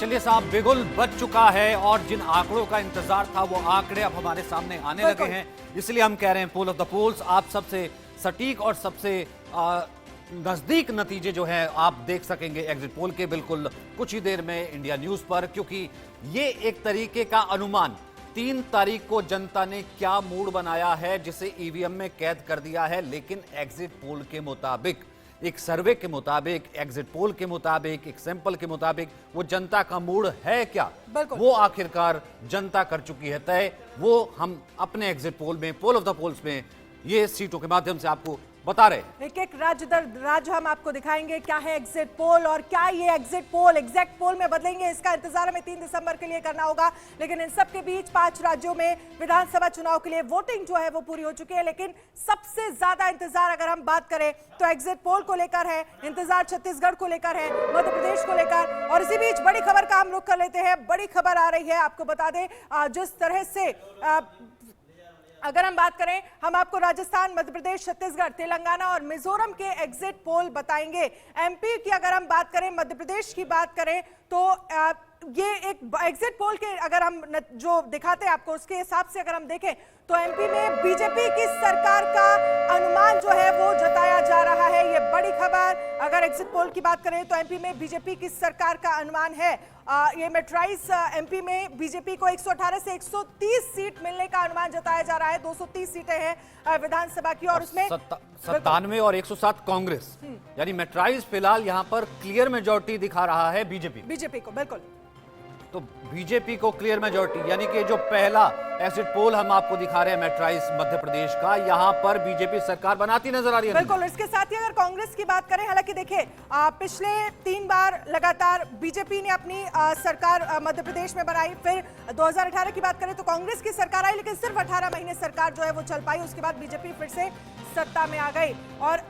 चलिए साहब, बिगुल बज चुका है और जिन आंकड़ों का इंतजार था वो आंकड़े अब हमारे सामने आने लगे हैं। इसलिए हम कह रहे हैं पोल ऑफ द पोल्स, आप सबसे सटीक और सबसे नजदीक नतीजे जो है आप देख सकेंगे एग्जिट पोल के बिल्कुल कुछ ही देर में इंडिया न्यूज पर, क्योंकि ये एक तरीके का अनुमान 3 तारीख को जनता ने क्या मूड बनाया है जिसे ईवीएम में कैद कर दिया है। लेकिन एग्जिट पोल के मुताबिक, एक सर्वे के मुताबिक, एग्जिट पोल के मुताबिक, एक सैंपल के मुताबिक वो जनता का मूड है क्या, वो आखिरकार जनता कर चुकी है तय। वो हम अपने एग्जिट पोल में, पोल ऑफ द पोल्स में ये सीटों के माध्यम से आपको बता रहे हैं। एक एक राज्य दर राज्य हम आपको दिखाएंगे क्या है एग्जिट पोल, और क्या ये एग्जिट पोल एग्जैक्ट पोल में बदलेंगे, इसका इंतजार हमें 3 दिसंबर के लिए करना होगा। लेकिन इन सब के बीच 5 राज्यों में विधानसभा चुनाव के लिए वोटिंग जो है वो पूरी हो चुकी है। लेकिन सबसे ज्यादा इंतजार अगर हम बात करें तो एग्जिट पोल को लेकर है, इंतजार छत्तीसगढ़ को लेकर है, मध्य प्रदेश को लेकर। और इसी बीच बड़ी खबर का हम रुख कर लेते हैं। बड़ी खबर आ रही है, आपको बता दें जिस तरह से अगर हम बात करें, हम आपको राजस्थान, मध्य प्रदेश, छत्तीसगढ़, तेलंगाना और मिजोरम के एग्जिट पोल बताएंगे। एमपी की अगर हम बात करें, मध्य प्रदेश की बात करें तो ये एक एग्जिट पोल के अगर हम जो दिखाते हैं आपको उसके हिसाब से अगर हम देखें तो एमपी में बीजेपी की सरकार का अनुमान जो है वो जताया जा रहा है। ये बड़ी खबर, अगर एग्जिट पोल की बात करें तो एमपी में बीजेपी की सरकार का अनुमान है। ये मेट्राइज एमपी में बीजेपी को 118 से 130 सीट मिलने का अनुमान जताया जा रहा है। 230 सीटें हैं विधानसभा की और उसमें 97 और 107 कांग्रेस, यानी मेट्राइज फिलहाल यहां पर क्लियर मेजॉरिटी दिखा रहा है बीजेपी को। बिल्कुल, तो बीजेपी को क्लियर मेजॉरिटी, यानी कि जो पहला एग्जिट पोल हम आपको दिखा रहे हैं मेट्राइज मध्य प्रदेश का, यहां पर बीजेपी सरकार बनाती नजर आ रही है। बिल्कुल, इसके साथ ही अगर कांग्रेस की बात करें, हालांकि देखिए पिछले 3 बार लगातार बीजेपी ने अपनी सरकार मध्य प्रदेश में बनाई। फिर 2018 की बात करें तो कांग्रेस की सरकार आई, लेकिन सिर्फ 18 महीने सरकार जो है वो चल पाई। उसके बाद बीजेपी फिर से सत्ता में आ गई। और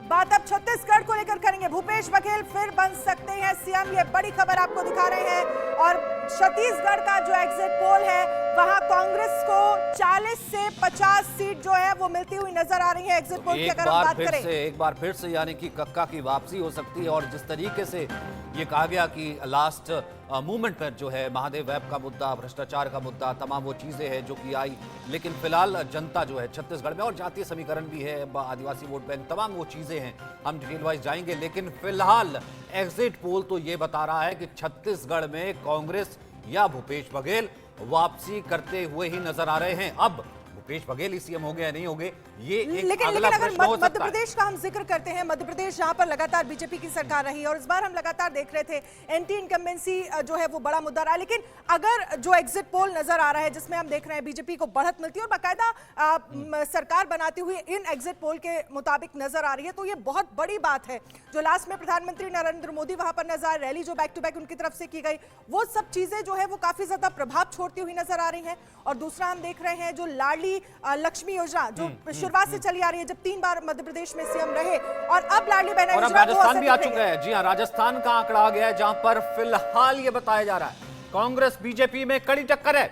बात अब छत्तीसगढ़ को लेकर करेंगे। भूपेश बघेल फिर बन सकते हैं सीएम, ये बड़ी खबर आपको दिखा रहे हैं। और छत्तीसगढ़ का जो एग्जिट पोल है वहां कांग्रेस को 40 से 50 सीट जो है वो मिलती हुई नजर आ रही है एग्जिट पोल की अगर हम बात करें। एक बार फिर से यानी कि कक्का की वापसी हो सकती है। और जिस तरीके से ये कहा गया कि लास्ट मूवमेंट पर जो है महादेव वेब का मुद्दा, भ्रष्टाचार का मुद्दा, तमाम वो चीजें हैं जो कि आई, लेकिन फिलहाल जनता जो है छत्तीसगढ़ में, और जातीय समीकरण भी है, आदिवासी वोट बैंक, तमाम वो चीजें हैं, हम डिटेल वाइज जाएंगे। लेकिन फिलहाल एग्जिट पोल तो ये बता रहा है कि छत्तीसगढ़ में कांग्रेस या भूपेश बघेल वापसी करते हुए ही नजर आ रहे हैं। अब भूपेश बघेल ही सीएम हो गए या नहीं हो गए, ये एक अगला प्रश्न हो सकता है। मध्य प्रदेश का हम जिक्र करते हैं, मध्य प्रदेश जहां पर लगातार बीजेपी की सरकार रही और इस बार हम लगातार देख रहे थे एंटी इनकम्बेंसी जो है वो बड़ा मुद्दा रहा। लेकिन अगर जो एग्जिट पोल नजर आ रहा है जिसमें हम देख रहे हैं बीजेपी को बढ़त मिलती है और बाकायदा सरकार बनाती हुई इन एग्जिट पोल के मुताबिक नजर आ रही है, तो ये बहुत बड़ी बात है। जो लास्ट में प्रधानमंत्री नरेंद्र मोदी वहां पर नजर, रैली जो बैक टू बैक उनकी तरफ से की गई, वो सब चीजें जो है वो काफी ज्यादा प्रभाव छोड़ती हुई नजर आ रही है। और दूसरा हम देख रहे हैं जो लाडली लक्ष्मी योजना जो शुरुआत से चली आ रही है, जब 3 बार मध्य प्रदेश में सीएम रहे और अब लाडली बहना योजना, और राजस्थान भी आ चुका है। जी हां, राजस्थान का आंकड़ा आ गया है जहां पर फिलहाल ये बताया जा रहा है कांग्रेस बीजेपी में कड़ी टक्कर है,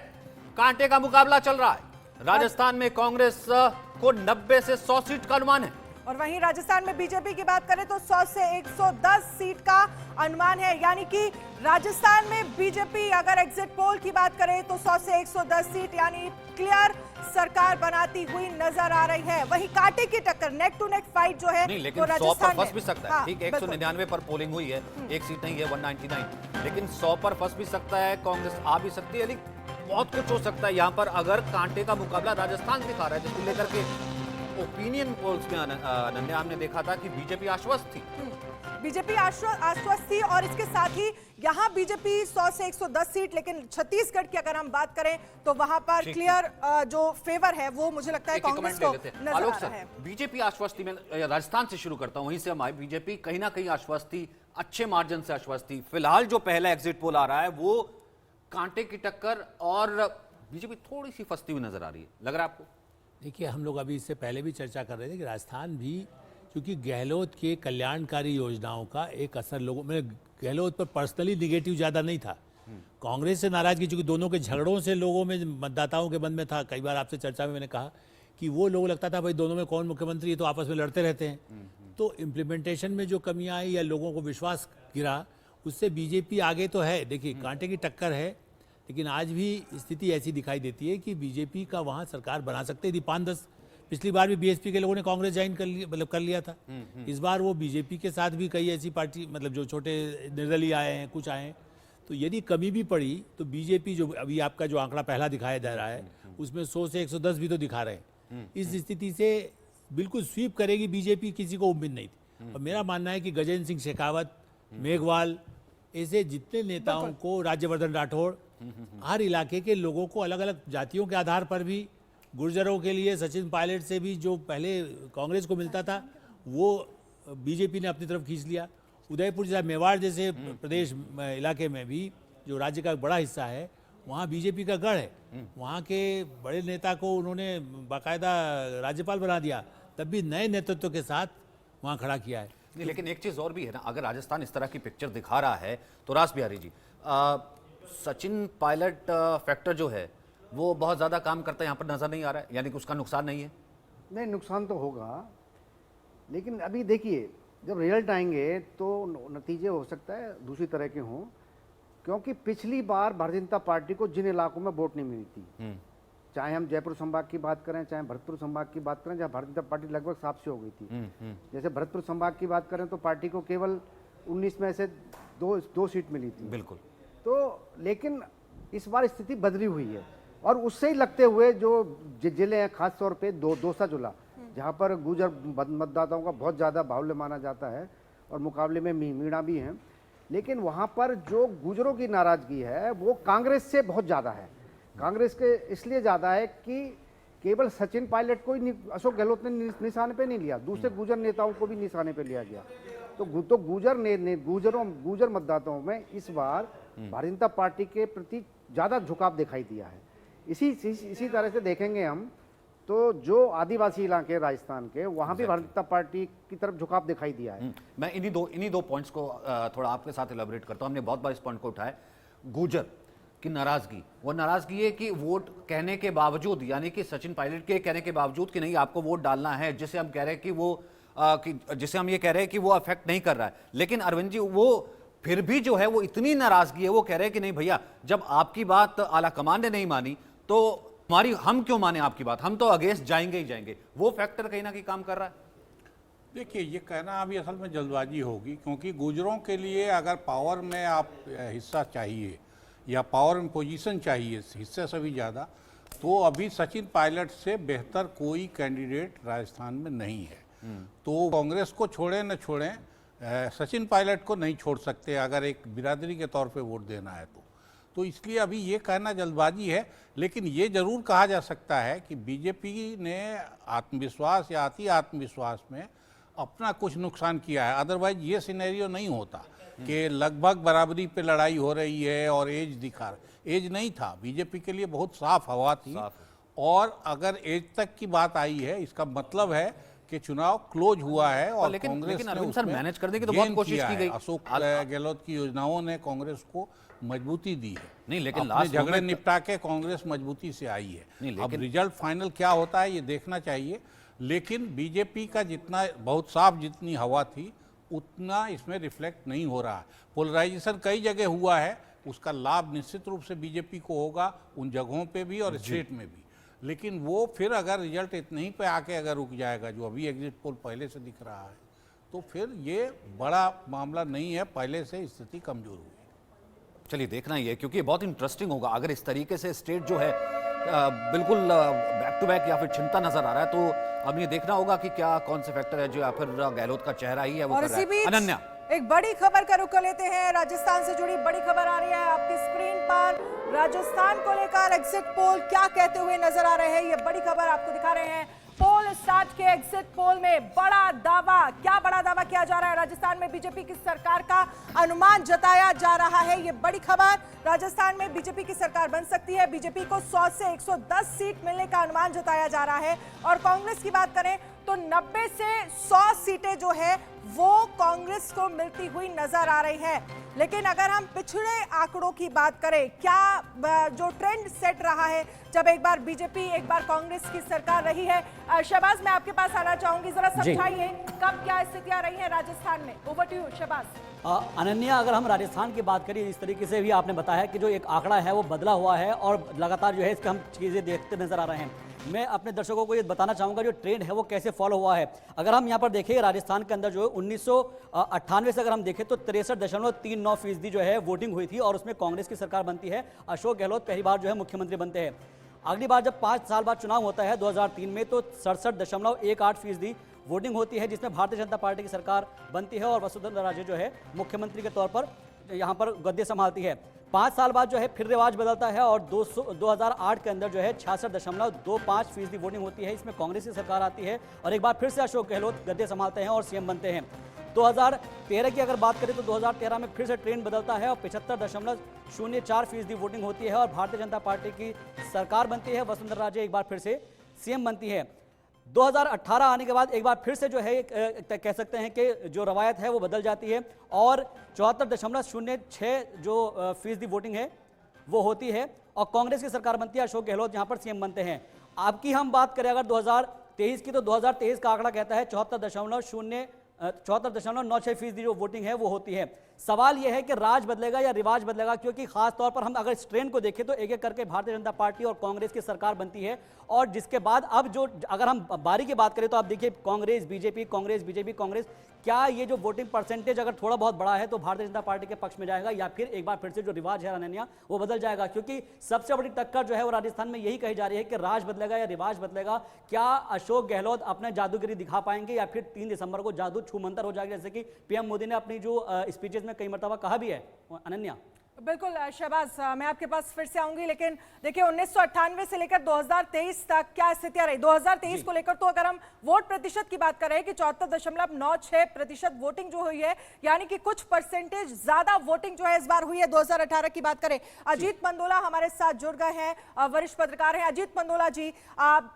कांटे का मुकाबला चल रहा है। राजस्थान में कांग्रेस को 90 से 100 सीट का अनुमान है और वहीं राजस्थान में बीजेपी की बात करें तो 100 से 110 सीट का अनुमान है। यानी कि राजस्थान में बीजेपी अगर एग्जिट पोल की बात करें तो 100 से 110 सीट, यानी क्लियर सरकार बनाती हुई नजर आ रही है। वहीं कांटे की टक्कर, नेक टू नेक फाइट जो है नहीं, लेकिन 100 पर फंस भी सकता है। ठीक, 199 पर पोलिंग हुई है, एक सीट नहीं है 199, लेकिन 100 पर फंस भी सकता है, कांग्रेस आ भी सकती है, लेकिन बहुत कुछ हो सकता है यहाँ पर। अगर कांटे का मुकाबला राजस्थान दिखा रहा है, जिसको लेकर के ओपिनियन पोल्स में अनन्या हमने देखा था कि बीजेपी आश्वस्त थी, बीजेपी आश्वस्त थी। और इसके साथ ही यहाँ बीजेपी 100 से 110 सीट, लेकिन छत्तीसगढ़ की अगर हम बात करें तो वहां पर क्लियर जो फेवर है वो मुझे लगता है कांग्रेस को नजर आ रहा है। बीजेपी आश्वस्ती में राजस्थान से शुरू करता हूं, वहीं से हम आए। बीजेपी कहीं ना कहीं आश्वस्त थी, अच्छे मार्जिन से आश्वस्त थी। फिलहाल जो पहला एग्जिट पोल आ रहा है वो कांटे की टक्कर और बीजेपी थोड़ी सी फंसती हुई नजर आ रही है, लग रहा है आपको? देखिए, हम लोग अभी इससे पहले भी चर्चा कर रहे थे कि राजस्थान भी, क्योंकि गहलोत के कल्याणकारी योजनाओं का एक असर लोगों में, गहलोत पर पर्सनली निगेटिव ज़्यादा नहीं था, कांग्रेस से नाराजगी, चूंकि दोनों के झगड़ों से लोगों में, मतदाताओं के मन में था। कई बार आपसे चर्चा में मैंने कहा कि वो लोग लगता था भाई दोनों में कौन मुख्यमंत्री है, तो आपस में लड़ते रहते हैं। तो इम्प्लीमेंटेशन में जो कमियां आई या लोगों को विश्वास गिरा, उससे बीजेपी आगे तो है। देखिए कांटे की टक्कर है, लेकिन आज भी स्थिति ऐसी दिखाई देती है कि बीजेपी का वहाँ सरकार बना सकते हैं। 5-10 पिछली बार भी बीएसपी के लोगों ने कांग्रेस ज्वाइन कर लिया, मतलब कर लिया था। इस बार वो बीजेपी के साथ भी कई ऐसी पार्टी, मतलब जो छोटे निर्दलीय आए हैं, कुछ आए हैं, तो यदि कमी भी पड़ी तो बीजेपी, जो अभी आपका जो आंकड़ा पहला दिखाया जा रहा है उसमें 100 से 110 भी तो दिखा रहे हैं। इस स्थिति से बिल्कुल स्वीप करेगी बीजेपी, किसी को उम्मीद नहीं थी। और मेरा मानना है कि गजेंद्र सिंह शेखावत, मेघवाल, ऐसे जितने नेताओं को, राज्यवर्धन राठौड़, हर इलाके के लोगों को अलग अलग जातियों के आधार पर भी, गुर्जरों के लिए सचिन पायलट से भी जो पहले कांग्रेस को मिलता था वो बीजेपी ने अपनी तरफ खींच लिया। उदयपुर जैसा, मेवाड़ जैसे प्रदेश इलाके में भी जो राज्य का बड़ा हिस्सा है, वहाँ बीजेपी का गढ़ है। वहाँ के बड़े नेता को उन्होंने बाकायदा राज्यपाल बना दिया, तब भी नए नेतृत्व के साथ वहाँ खड़ा किया है। नहीं, लेकिन एक चीज और भी है ना, अगर राजस्थान इस तरह की पिक्चर दिखा रहा है तो रास बिहारी जी, सचिन पायलट फैक्टर जो है वो बहुत ज्यादा काम करता है यहाँ पर नजर नहीं आ रहा है, यानी कि उसका नुकसान नहीं है। नहीं, नुकसान तो होगा, लेकिन अभी देखिए जब रिजल्ट आएंगे तो नतीजे हो सकता है दूसरी तरह के हों, क्योंकि पिछली बार भारतीय जनता पार्टी को जिन इलाकों में वोट नहीं मिली थी, चाहे हम जयपुर संभाग की बात करें, चाहे भरतपुर संभाग की बात करें, जहाँ भारतीय जनता पार्टी लगभग साफ से हो गई थी। जैसे भरतपुर संभाग की बात करें तो पार्टी को केवल 19 में से दो सीट मिली थी। बिल्कुल। तो लेकिन इस बार स्थिति बदली हुई है, और उससे ही लगते हुए जो जिले हैं, खास तौर पे दौसा जिला, जहाँ पर गुर्जर मतदाताओं का बहुत ज़्यादा बाहुल्य माना जाता है, और मुकाबले में मीणा भी हैं, लेकिन वहाँ पर जो गुर्जरों की नाराज़गी है वो कांग्रेस से बहुत ज़्यादा है। कांग्रेस के इसलिए ज़्यादा है कि केवल सचिन पायलट को ही अशोक गहलोत ने निशाने पे नहीं लिया, दूसरे गुर्जर नेताओं को भी निशाने पे लिया गया। तो गुर्जर मतदाताओं में इस बार भारतीय जनता पार्टी के प्रति ज़्यादा झुकाव दिखाई दिया है। इसी तरह से देखेंगे हम तो जो आदिवासी इलाके राजस्थान के, वहाँ भी भारतीय जनता पार्टी की तरफ झुकाव दिखाई दिया है। मैं इन्हीं दो पॉइंट्स को थोड़ा आपके साथ इलेबोरेट करता हूँ। हमने बहुत बार इस पॉइंट को उठाया, गुर्जर की नाराजगी। वो नाराजगी है कि वोट कहने के बावजूद, यानी कि सचिन पायलट के कहने के बावजूद कि नहीं आपको वोट डालना है, जिसे हम कह रहे हैं कि वो जिसे हम ये कह रहे हैं कि वो अफेक्ट नहीं कर रहा है, लेकिन अरविंद जी वो फिर भी जो है वो इतनी नाराजगी है, वो कह रहे हैं कि नहीं भैया, जब आपकी बात आला कमान ने नहीं मानी तो हम क्यों माने आपकी बात, हम तो अगेंस्ट जाएंगे ही जाएंगे। वो फैक्टर कहीं ना कहीं काम कर रहा है। देखिए, ये कहना अभी असल में जल्दबाजी होगी, क्योंकि गुर्जरों के लिए अगर पावर में आप हिस्सा चाहिए या पावर में पोजीशन चाहिए हिस्से से भी ज़्यादा, तो अभी सचिन पायलट से बेहतर कोई कैंडिडेट राजस्थान में नहीं है। तो कांग्रेस को छोड़े न छोड़ें, सचिन पायलट को नहीं छोड़ सकते अगर एक बिरादरी के तौर पे वोट देना है तो इसलिए अभी ये कहना जल्दबाजी है। लेकिन ये जरूर कहा जा सकता है कि बीजेपी ने आत्मविश्वास या अति आत्मविश्वास में अपना कुछ नुकसान किया है, अदरवाइज ये सिनेरियो नहीं होता कि लगभग बराबरी पे लड़ाई हो रही है और एज दिखा रहा। एज नहीं था, बीजेपी के लिए बहुत साफ हवा थी, और अगर एज तक की बात आई है इसका मतलब है कि चुनाव क्लोज हुआ है। और लेकिन अरविंद सर, मैनेज करने की तो बहुत कोशिश की गई। अशोक गहलोत की योजनाओं ने कांग्रेस को मजबूती दी है। नहीं, लेकिन झगड़े निपटा के कांग्रेस मजबूती से आई है। अब रिजल्ट फाइनल क्या होता है ये देखना चाहिए, लेकिन बीजेपी का जितना बहुत साफ जितनी हवा थी उतना इसमें रिफ्लेक्ट नहीं हो रहा है। पोलराइजेशन कई जगह हुआ है, उसका लाभ निश्चित रूप से बीजेपी को होगा उन जगहों पे भी और स्टेट में भी, लेकिन वो फिर अगर रिजल्ट इतने ही पे आके अगर रुक जाएगा, जो अभी एग्जिट पोल पहले से दिख रहा है, तो फिर ये बड़ा मामला नहीं है, पहले से स्थिति कमजोर हुई। चलिए देखना ही है, क्योंकि बहुत इंटरेस्टिंग होगा अगर इस तरीके से स्टेट जो है बिल्कुल बैक टू बैक या फिर चिंता नजर आ रहा है, तो अब ये देखना होगा कि क्या कौन से फैक्टर है जो या फिर गहलोत का चेहरा ही है वो कर रहा है। अनन्या, एक बड़ी खबर का रुख कर लेते हैं। राजस्थान से जुड़ी बड़ी खबर आ रही है आपकी स्क्रीन पर। राजस्थान को लेकर एग्जिट पोल क्या कहते हुए नजर आ रहे हैं, ये बड़ी खबर आपको दिखा रहे हैं। पोल स्टार्ट के एग्जिट पोल में बड़ा दावा, क्या बड़ा दावा किया जा रहा है? राजस्थान में बीजेपी की सरकार का अनुमान जताया जा रहा है। ये बड़ी खबर, राजस्थान में बीजेपी की सरकार बन सकती है। बीजेपी को 100 से 110 सीट मिलने का अनुमान जताया जा रहा है। और कांग्रेस की बात करें तो 90 से 100 सीटें जो है वो कांग्रेस को मिलती हुई नजर आ रही है। लेकिन अगर हम पिछले आंकड़ों की बात करें, क्या जो ट्रेंड सेट रहा है जब एक बार बीजेपी एक बार कांग्रेस की सरकार रही है। शहबाज, मैं आपके पास आना चाहूंगी, जरा समझाइए कब क्या स्थितियां रही हैं राजस्थान में। Over to you Shahbaz. Ananya, अगर हम राजस्थान की बात करें, इस तरीके से भी आपने बताया कि जो एक आंकड़ा है वो बदला हुआ है और लगातार जो है इसके हम चीज़ें देखते नजर आ रहे हैं। मैं अपने दर्शकों को ये बताना चाहूँगा जो ट्रेंड है वो कैसे फॉलो हुआ है। अगर हम यहाँ पर देखें राजस्थान के अंदर जो है 1998 से अगर हम देखें तो 63.39% जो है वोटिंग हुई थी और उसमें कांग्रेस की सरकार बनती है। अशोक गहलोत पहली बार जो है मुख्यमंत्री बनते हैं। अगली बार जब 5 साल बाद चुनाव होता है 2003 में तो 67.18% वोटिंग होती है, जिसमें भारतीय जनता पार्टी की सरकार बनती है और वसुंधरा राजे जो है मुख्यमंत्री के तौर पर यहाँ पर गद्दी संभालती है। 5 साल बाद जो है फिर रिवाज बदलता है और 2008 के अंदर जो है 66.25% वोटिंग होती है। इसमें कांग्रेस की सरकार आती है और एक बार फिर से अशोक गहलोत गद्दी संभालते हैं और सीएम बनते हैं। 2013 की अगर बात करें तो 2013 में फिर से ट्रेंड बदलता है और 75.04% वोटिंग होती है और भारतीय जनता पार्टी की सरकार बनती है। वसुंधरा राजे एक बार फिर से सीएम बनती है। 2018 आने के बाद एक बार फिर से जो है कह सकते हैं कि जो रवायत है वो बदल जाती है और 74.06 जो फीसदी वोटिंग है वो होती है और कांग्रेस की सरकार बनती है। अशोक गहलोत यहाँ पर सीएम बनते हैं। आपकी हम बात करें अगर 2023 की तो 2023 का आंकड़ा कहता है 74.96% जो वोटिंग है वो होती है। सवाल यह है कि राज बदलेगा या रिवाज बदलेगा, क्योंकि खास तौर पर हम अगर इस ट्रेंड को देखें तो एक एक करके भारतीय जनता पार्टी और कांग्रेस की सरकार बनती है और जिसके बाद अब जो अगर हम बारी की बात करें तो आप देखिए कांग्रेस बीजेपी कांग्रेस, क्या ये जो वोटिंग परसेंटेज अगर थोड़ा बहुत बड़ा है तो भारतीय जनता पार्टी के पक्ष में जाएगा या फिर एक बार फिर से जो रिवाज है अनन्या वो बदल जाएगा, क्योंकि सबसे बड़ी टक्कर जो है वो राजस्थान में यही कही जा रही है कि राज बदलेगा या रिवाज बदलेगा। क्या अशोक गहलोत अपने जादूगिरी दिखा पाएंगे या फिर 3 दिसंबर को जादू छूमंतर हो जाएगा, जैसे कि पीएम मोदी ने अपनी जो स्पीचेस में कई मरतबा कहा भी है। अनन्या, बिल्कुल शहबाज, मैं आपके पास फिर से आऊंगी, लेकिन देखिए 1998 से लेकर 2023 तक क्या स्थितियां रही। 2023 को लेकर तो अगर हम वोट प्रतिशत की बात करें कि 74.96% वोटिंग जो हुई है, यानी कि कुछ परसेंटेज ज्यादा वोटिंग जो है इस बार हुई है। 2018 की बात करें, अजीत मंडोला हमारे साथ जुड़ गए हैं, वरिष्ठ पत्रकार हैं। अजीत मंडोला जी,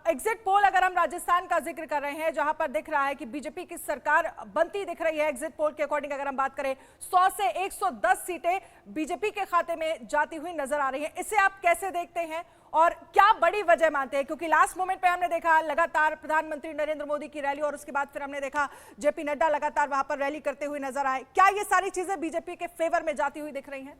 एग्जिट पोल अगर हम राजस्थान का जिक्र कर रहे हैं जहां पर दिख रहा है कि बीजेपी की सरकार बनती दिख रही है, एग्जिट पोल के अकॉर्डिंग अगर हम बात करें 100 से 110 सीटें बीजेपी के खाते में जाती हुई नजर आ रही है। इसे आप कैसे देखते हैं और क्या बड़ी वजह मानते हैं, क्योंकि लास्ट मोमेंट पे हमने देखा लगातार प्रधानमंत्री नरेंद्र मोदी की रैली और उसके बाद फिर हमने देखा जेपी नड्डा लगातार वहां पर रैली करते हुए नजर आए। क्या ये सारी चीजें बीजेपी के फेवर में जाती हुई दिख रही हैं?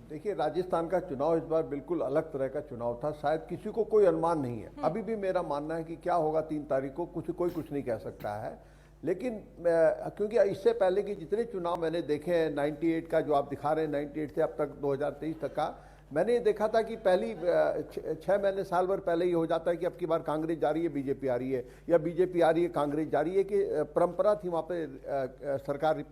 देखिए, राजस्थान का चुनाव इस बार बिल्कुल अलग तरह का चुनाव था। शायद किसी को कोई अनुमान नहीं है। अभी भी मेरा मानना है कि क्या होगा 3 तारीख को कोई कुछ नहीं कह सकता है। लेकिन क्योंकि इससे पहले कि जितने चुनाव मैंने देखे हैं, 98 का जो आप दिखा रहे हैं, 98 से अब तक 2023 तक का, मैंने ये देखा था कि पहली 6 महीने साल भर पहले ही हो जाता है कि अब की बार कांग्रेस जा रही है बीजेपी आ रही है, या बीजेपी आ रही है कांग्रेस जा रही है, कि परंपरा थी वहाँ पे सरकार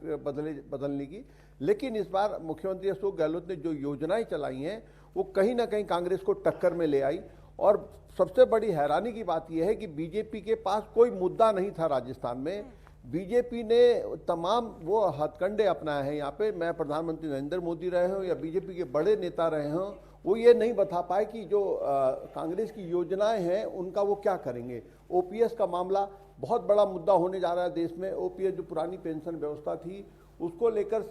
बदलने की। लेकिन इस बार मुख्यमंत्री अशोक गहलोत ने जो योजनाएं चलाई हैं वो कहीं ना कहीं कांग्रेस को टक्कर में ले आई। और सबसे बड़ी हैरानी की बात यह है कि बीजेपी के पास कोई मुद्दा नहीं था राजस्थान में। बीजेपी ने तमाम वो हथकंडे अपनाए हैं यहाँ पे, मैं प्रधानमंत्री नरेंद्र मोदी रहे हों या बीजेपी के बड़े नेता रहे हों, वो ये नहीं बता पाए कि जो कांग्रेस की योजनाएं हैं उनका वो क्या करेंगे। ओपीएस का मामला बहुत बड़ा मुद्दा होने जा रहा है देश में। ओपीएस जो पुरानी पेंशन व्यवस्था थी उसको लेकर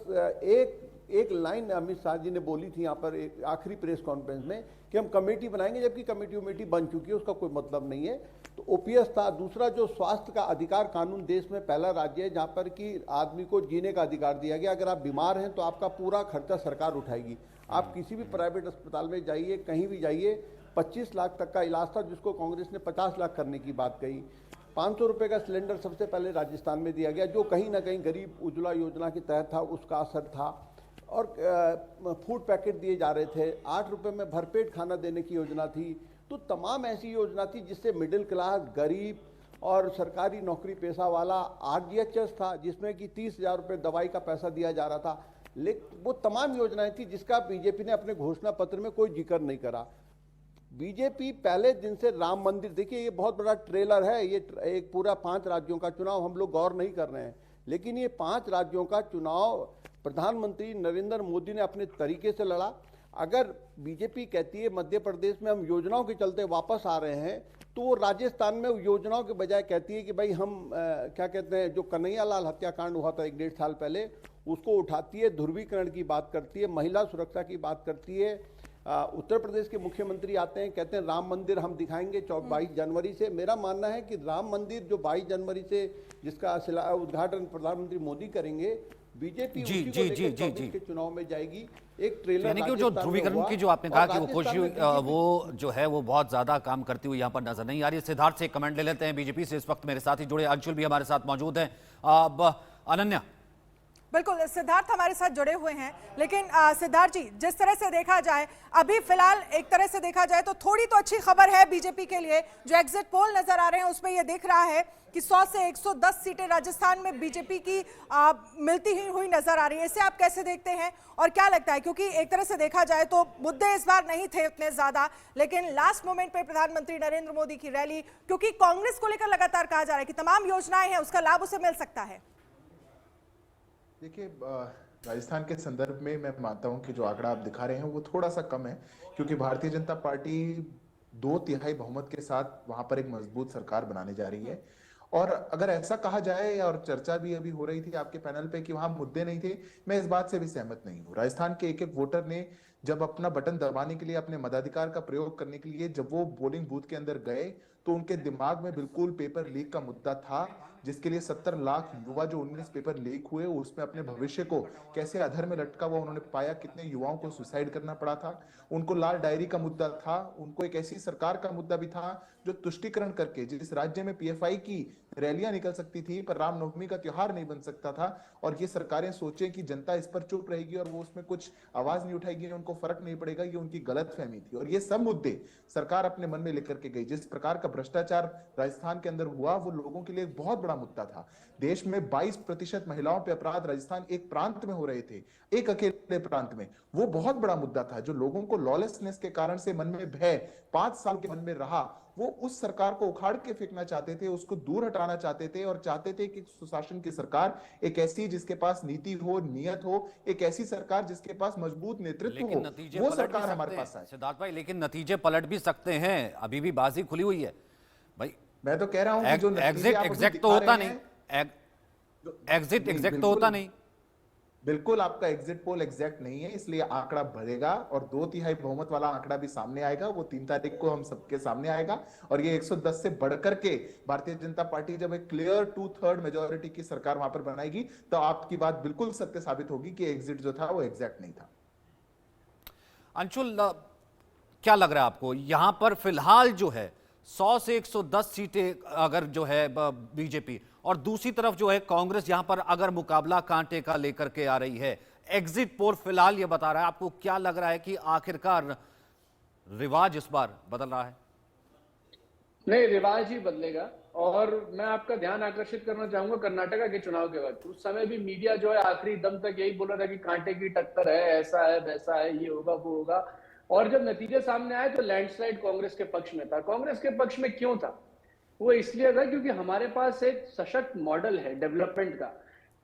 एक लाइन अमित शाह जी ने बोली थी यहाँ पर एक आखिरी प्रेस कॉन्फ्रेंस में कि हम कमेटी बनाएंगे, जबकि कमेटी बन चुकी है, उसका कोई मतलब नहीं है। तो ओपीएस था। दूसरा, जो स्वास्थ्य का अधिकार कानून देश में पहला राज्य है जहाँ पर कि आदमी को जीने का अधिकार दिया गया। अगर आप बीमार हैं तो आपका पूरा खर्चा सरकार उठाएगी। आप किसी भी प्राइवेट अस्पताल में जाइए, कहीं भी जाइए, 25 लाख तक का इलाज था जिसको कांग्रेस ने 50 लाख करने की बात कही। 500 रुपये का सिलेंडर सबसे पहले राजस्थान में दिया गया, जो कहीं ना कहीं गरीब उज्ज्वला योजना के तहत था, उसका असर था। और फूड पैकेट दिए जा रहे थे, 8 रुपये में भरपेट खाना देने की योजना थी। तो तमाम ऐसी योजना थी जिससे मिडिल क्लास, गरीब और सरकारी नौकरी पेशा वाला, आरडीएचएस था जिसमें कि 30,000 रुपये दवाई का पैसा दिया जा रहा था। लेकिन वो तमाम योजनाएं थी जिसका बीजेपी ने अपने घोषणा पत्र में कोई जिक्र नहीं करा। बीजेपी पहले दिन से राम मंदिर, देखिए ये बहुत बड़ा ट्रेलर है, ये एक पूरा 5 राज्यों का चुनाव हम लोग गौर नहीं कर रहे हैं, लेकिन ये 5 राज्यों का चुनाव प्रधानमंत्री नरेंद्र मोदी ने अपने तरीके से लड़ा। अगर बीजेपी कहती है मध्य प्रदेश में हम योजनाओं के चलते वापस आ रहे हैं, तो वो राजस्थान में योजनाओं के बजाय कहती है कि भाई हम क्या कहते हैं, जो कन्हैयालाल हत्याकांड हुआ था 1-1.5 साल पहले, उसको उठाती है, ध्रुवीकरण की बात करती है, महिला सुरक्षा की बात करती है। उत्तर प्रदेश के मुख्यमंत्री आते हैं, कहते हैं राम मंदिर हम दिखाएंगे 22 जनवरी से। मेरा मानना है कि राम मंदिर जो 22 जनवरी से जिसका उद्घाटन प्रधानमंत्री मोदी करेंगे, बीजेपी जी, उसी को जी, लेकर जी, जी, 24 जी। के चुनाव में जाएगी। एक ट्रेलर यानी कि जो राजस्थान में ध्रुवीकरण हुआ की जो आपने कहा और कि वो खुशी राजस्थान में बीजेपी वो जो है वो बहुत ज्यादा काम करती हुई यहाँ पर नजर नहीं आ रही है। सिद्धार्थ से एक कमेंट ले लेते हैं बीजेपी से। इस वक्त मेरे साथ ही जुड़े अंशुल भी हमारे साथ मौजूद हैं। अब अनन्या, बिल्कुल सिद्धार्थ हमारे साथ जुड़े हुए हैं, लेकिन सिद्धार्थ जी, जिस तरह से देखा जाए अभी फिलहाल एक तरह से देखा जाए तो थोड़ी तो अच्छी खबर है बीजेपी के लिए। जो एग्जिट पोल नजर आ रहे हैं उसमें यह दिख रहा है कि 100 से 110 सीटें राजस्थान में बीजेपी की मिलती ही हुई नजर आ रही है। इसे आप कैसे देखते हैं और क्या लगता है, क्योंकि एक तरह से देखा जाए तो मुद्दे इस बार नहीं थे उतने ज्यादा, लेकिन लास्ट मोमेंट पे प्रधानमंत्री नरेंद्र मोदी की रैली, क्योंकि कांग्रेस को लेकर लगातार कहा जा रहा है कि तमाम योजनाएं हैं उसका लाभ उसे मिल सकता है। देखिए, राजस्थान के संदर्भ में मैं मानता हूं कि जो आंकड़ा आप दिखा रहे हैं वो थोड़ा सा कम है, क्योंकि भारतीय जनता पार्टी 2/3 बहुमत के साथ वहां पर एक मजबूत सरकार बनाने जा रही है। और अगर ऐसा कहा जाए, और चर्चा भी अभी हो रही थी आपके पैनल पे कि वहां मुद्दे नहीं थे, मैं इस बात से भी सहमत नहीं हूँ। राजस्थान के एक एक वोटर ने जब अपना बटन दबाने के लिए, अपने मताधिकार का प्रयोग करने के लिए जब वो पोलिंग बूथ के अंदर गए, तो उनके दिमाग में बिल्कुल पेपर लीक का मुद्दा था, जिसके लिए 70 लाख युवा जो 19 पेपर लीक हुए उसमें अपने भविष्य को कैसे अधर में लटका हुआ उन्होंने पाया। कितने युवाओं को सुसाइड करना पड़ा था। उनको लाल डायरी का मुद्दा था, उनको एक ऐसी सरकार का मुद्दा भी था जो तुष्टीकरण करके, जिस राज्य में पीएफआई की रैलियां निकल सकती थी पर रामनवमी का त्योहार नहीं बन सकता था, और ये सरकारें सोचें कि जनता इस पर चुप रहेगी और वो उसमें कुछ आवाज नहीं उठाएगी, उनको फर्क नहीं पड़ेगा, ये उनकी गलतफहमी थी। और ये सब मुद्दे सरकार अपने मन में लेकर के गई। जिस प्रकार का भ्रष्टाचार राजस्थान के अंदर हुआ वो लोगों के लिए एक बहुत बड़ा मुद्दा था। देश में 22% महिलाओं पे अपराध राजस्थान एक प्रांत में हो रहे थे, एक अकेले प्रांत में, वो बहुत बड़ा मुद्दा था जो लोगों को लॉलेसनेस के कारण से मन में भय 5 साल के मन में रहा। वो उस सरकार को उखाड़ के फेंकना चाहते थे, उसको दूर हटाना चाहते थे, और चाहते थे कि सुशासन की सरकार एक ऐसी जिसके पास नीति हो, नियत हो, एक ऐसी सरकार जिसके पास मजबूत नेतृत्व हो, वो सरकार हमारे पास आए। सिद्धार्थ भाई, लेकिन नतीजे पलट भी सकते हैं, अभी भी बाजी खुली हुई है भाई। मैं तो कह रहा हूं कि जो एग्जिट एग्जैक्ट तो होता नहीं, एग्जिट एग्जैक्ट तो होता नहीं। बिल्कुल आपका एग्जिट पोल एग्जैक्ट नहीं है, इसलिए आंकड़ा बढ़ेगा और 2/3 बहुमत वाला आंकड़ा भी सामने आएगा। वो 3 तारीख को हम सबके सामने आएगा, और ये 110 से बढ़कर के भारतीय जनता पार्टी जब एक क्लियर 2/3 मेजोरिटी की सरकार वहां पर बनाएगी, तो आपकी बात बिल्कुल सत्य साबित होगी कि एग्जिट जो था वो एग्जैक्ट नहीं था। अंशुल, क्या लग रहा है आपको यहां पर फिलहाल जो है 100 से 110 सीटें अगर जो है बीजेपी, और दूसरी तरफ जो है कांग्रेस यहां पर अगर मुकाबला कांटे का लेकर के आ रही है, एग्जिट पोल फिलहाल ये बता रहा है, आपको क्या लग रहा है कि आखिरकार रिवाज इस बार बदल रहा है? नहीं, रिवाज ही बदलेगा। और मैं आपका ध्यान आकर्षित करना चाहूंगा कर्नाटका के चुनाव के वक्त। उस समय भी मीडिया जो है आखिरी दम तक यही बोल रहा था कि कांटे की टक्कर है, ऐसा है, वैसा है, ये होगा, वो होगा। और जब नतीजे सामने आए तो लैंडस्लाइड कांग्रेस के पक्ष में था। कांग्रेस के पक्ष में क्यों था? वो इसलिए था क्योंकि हमारे पास एक सशक्त मॉडल है डेवलपमेंट का।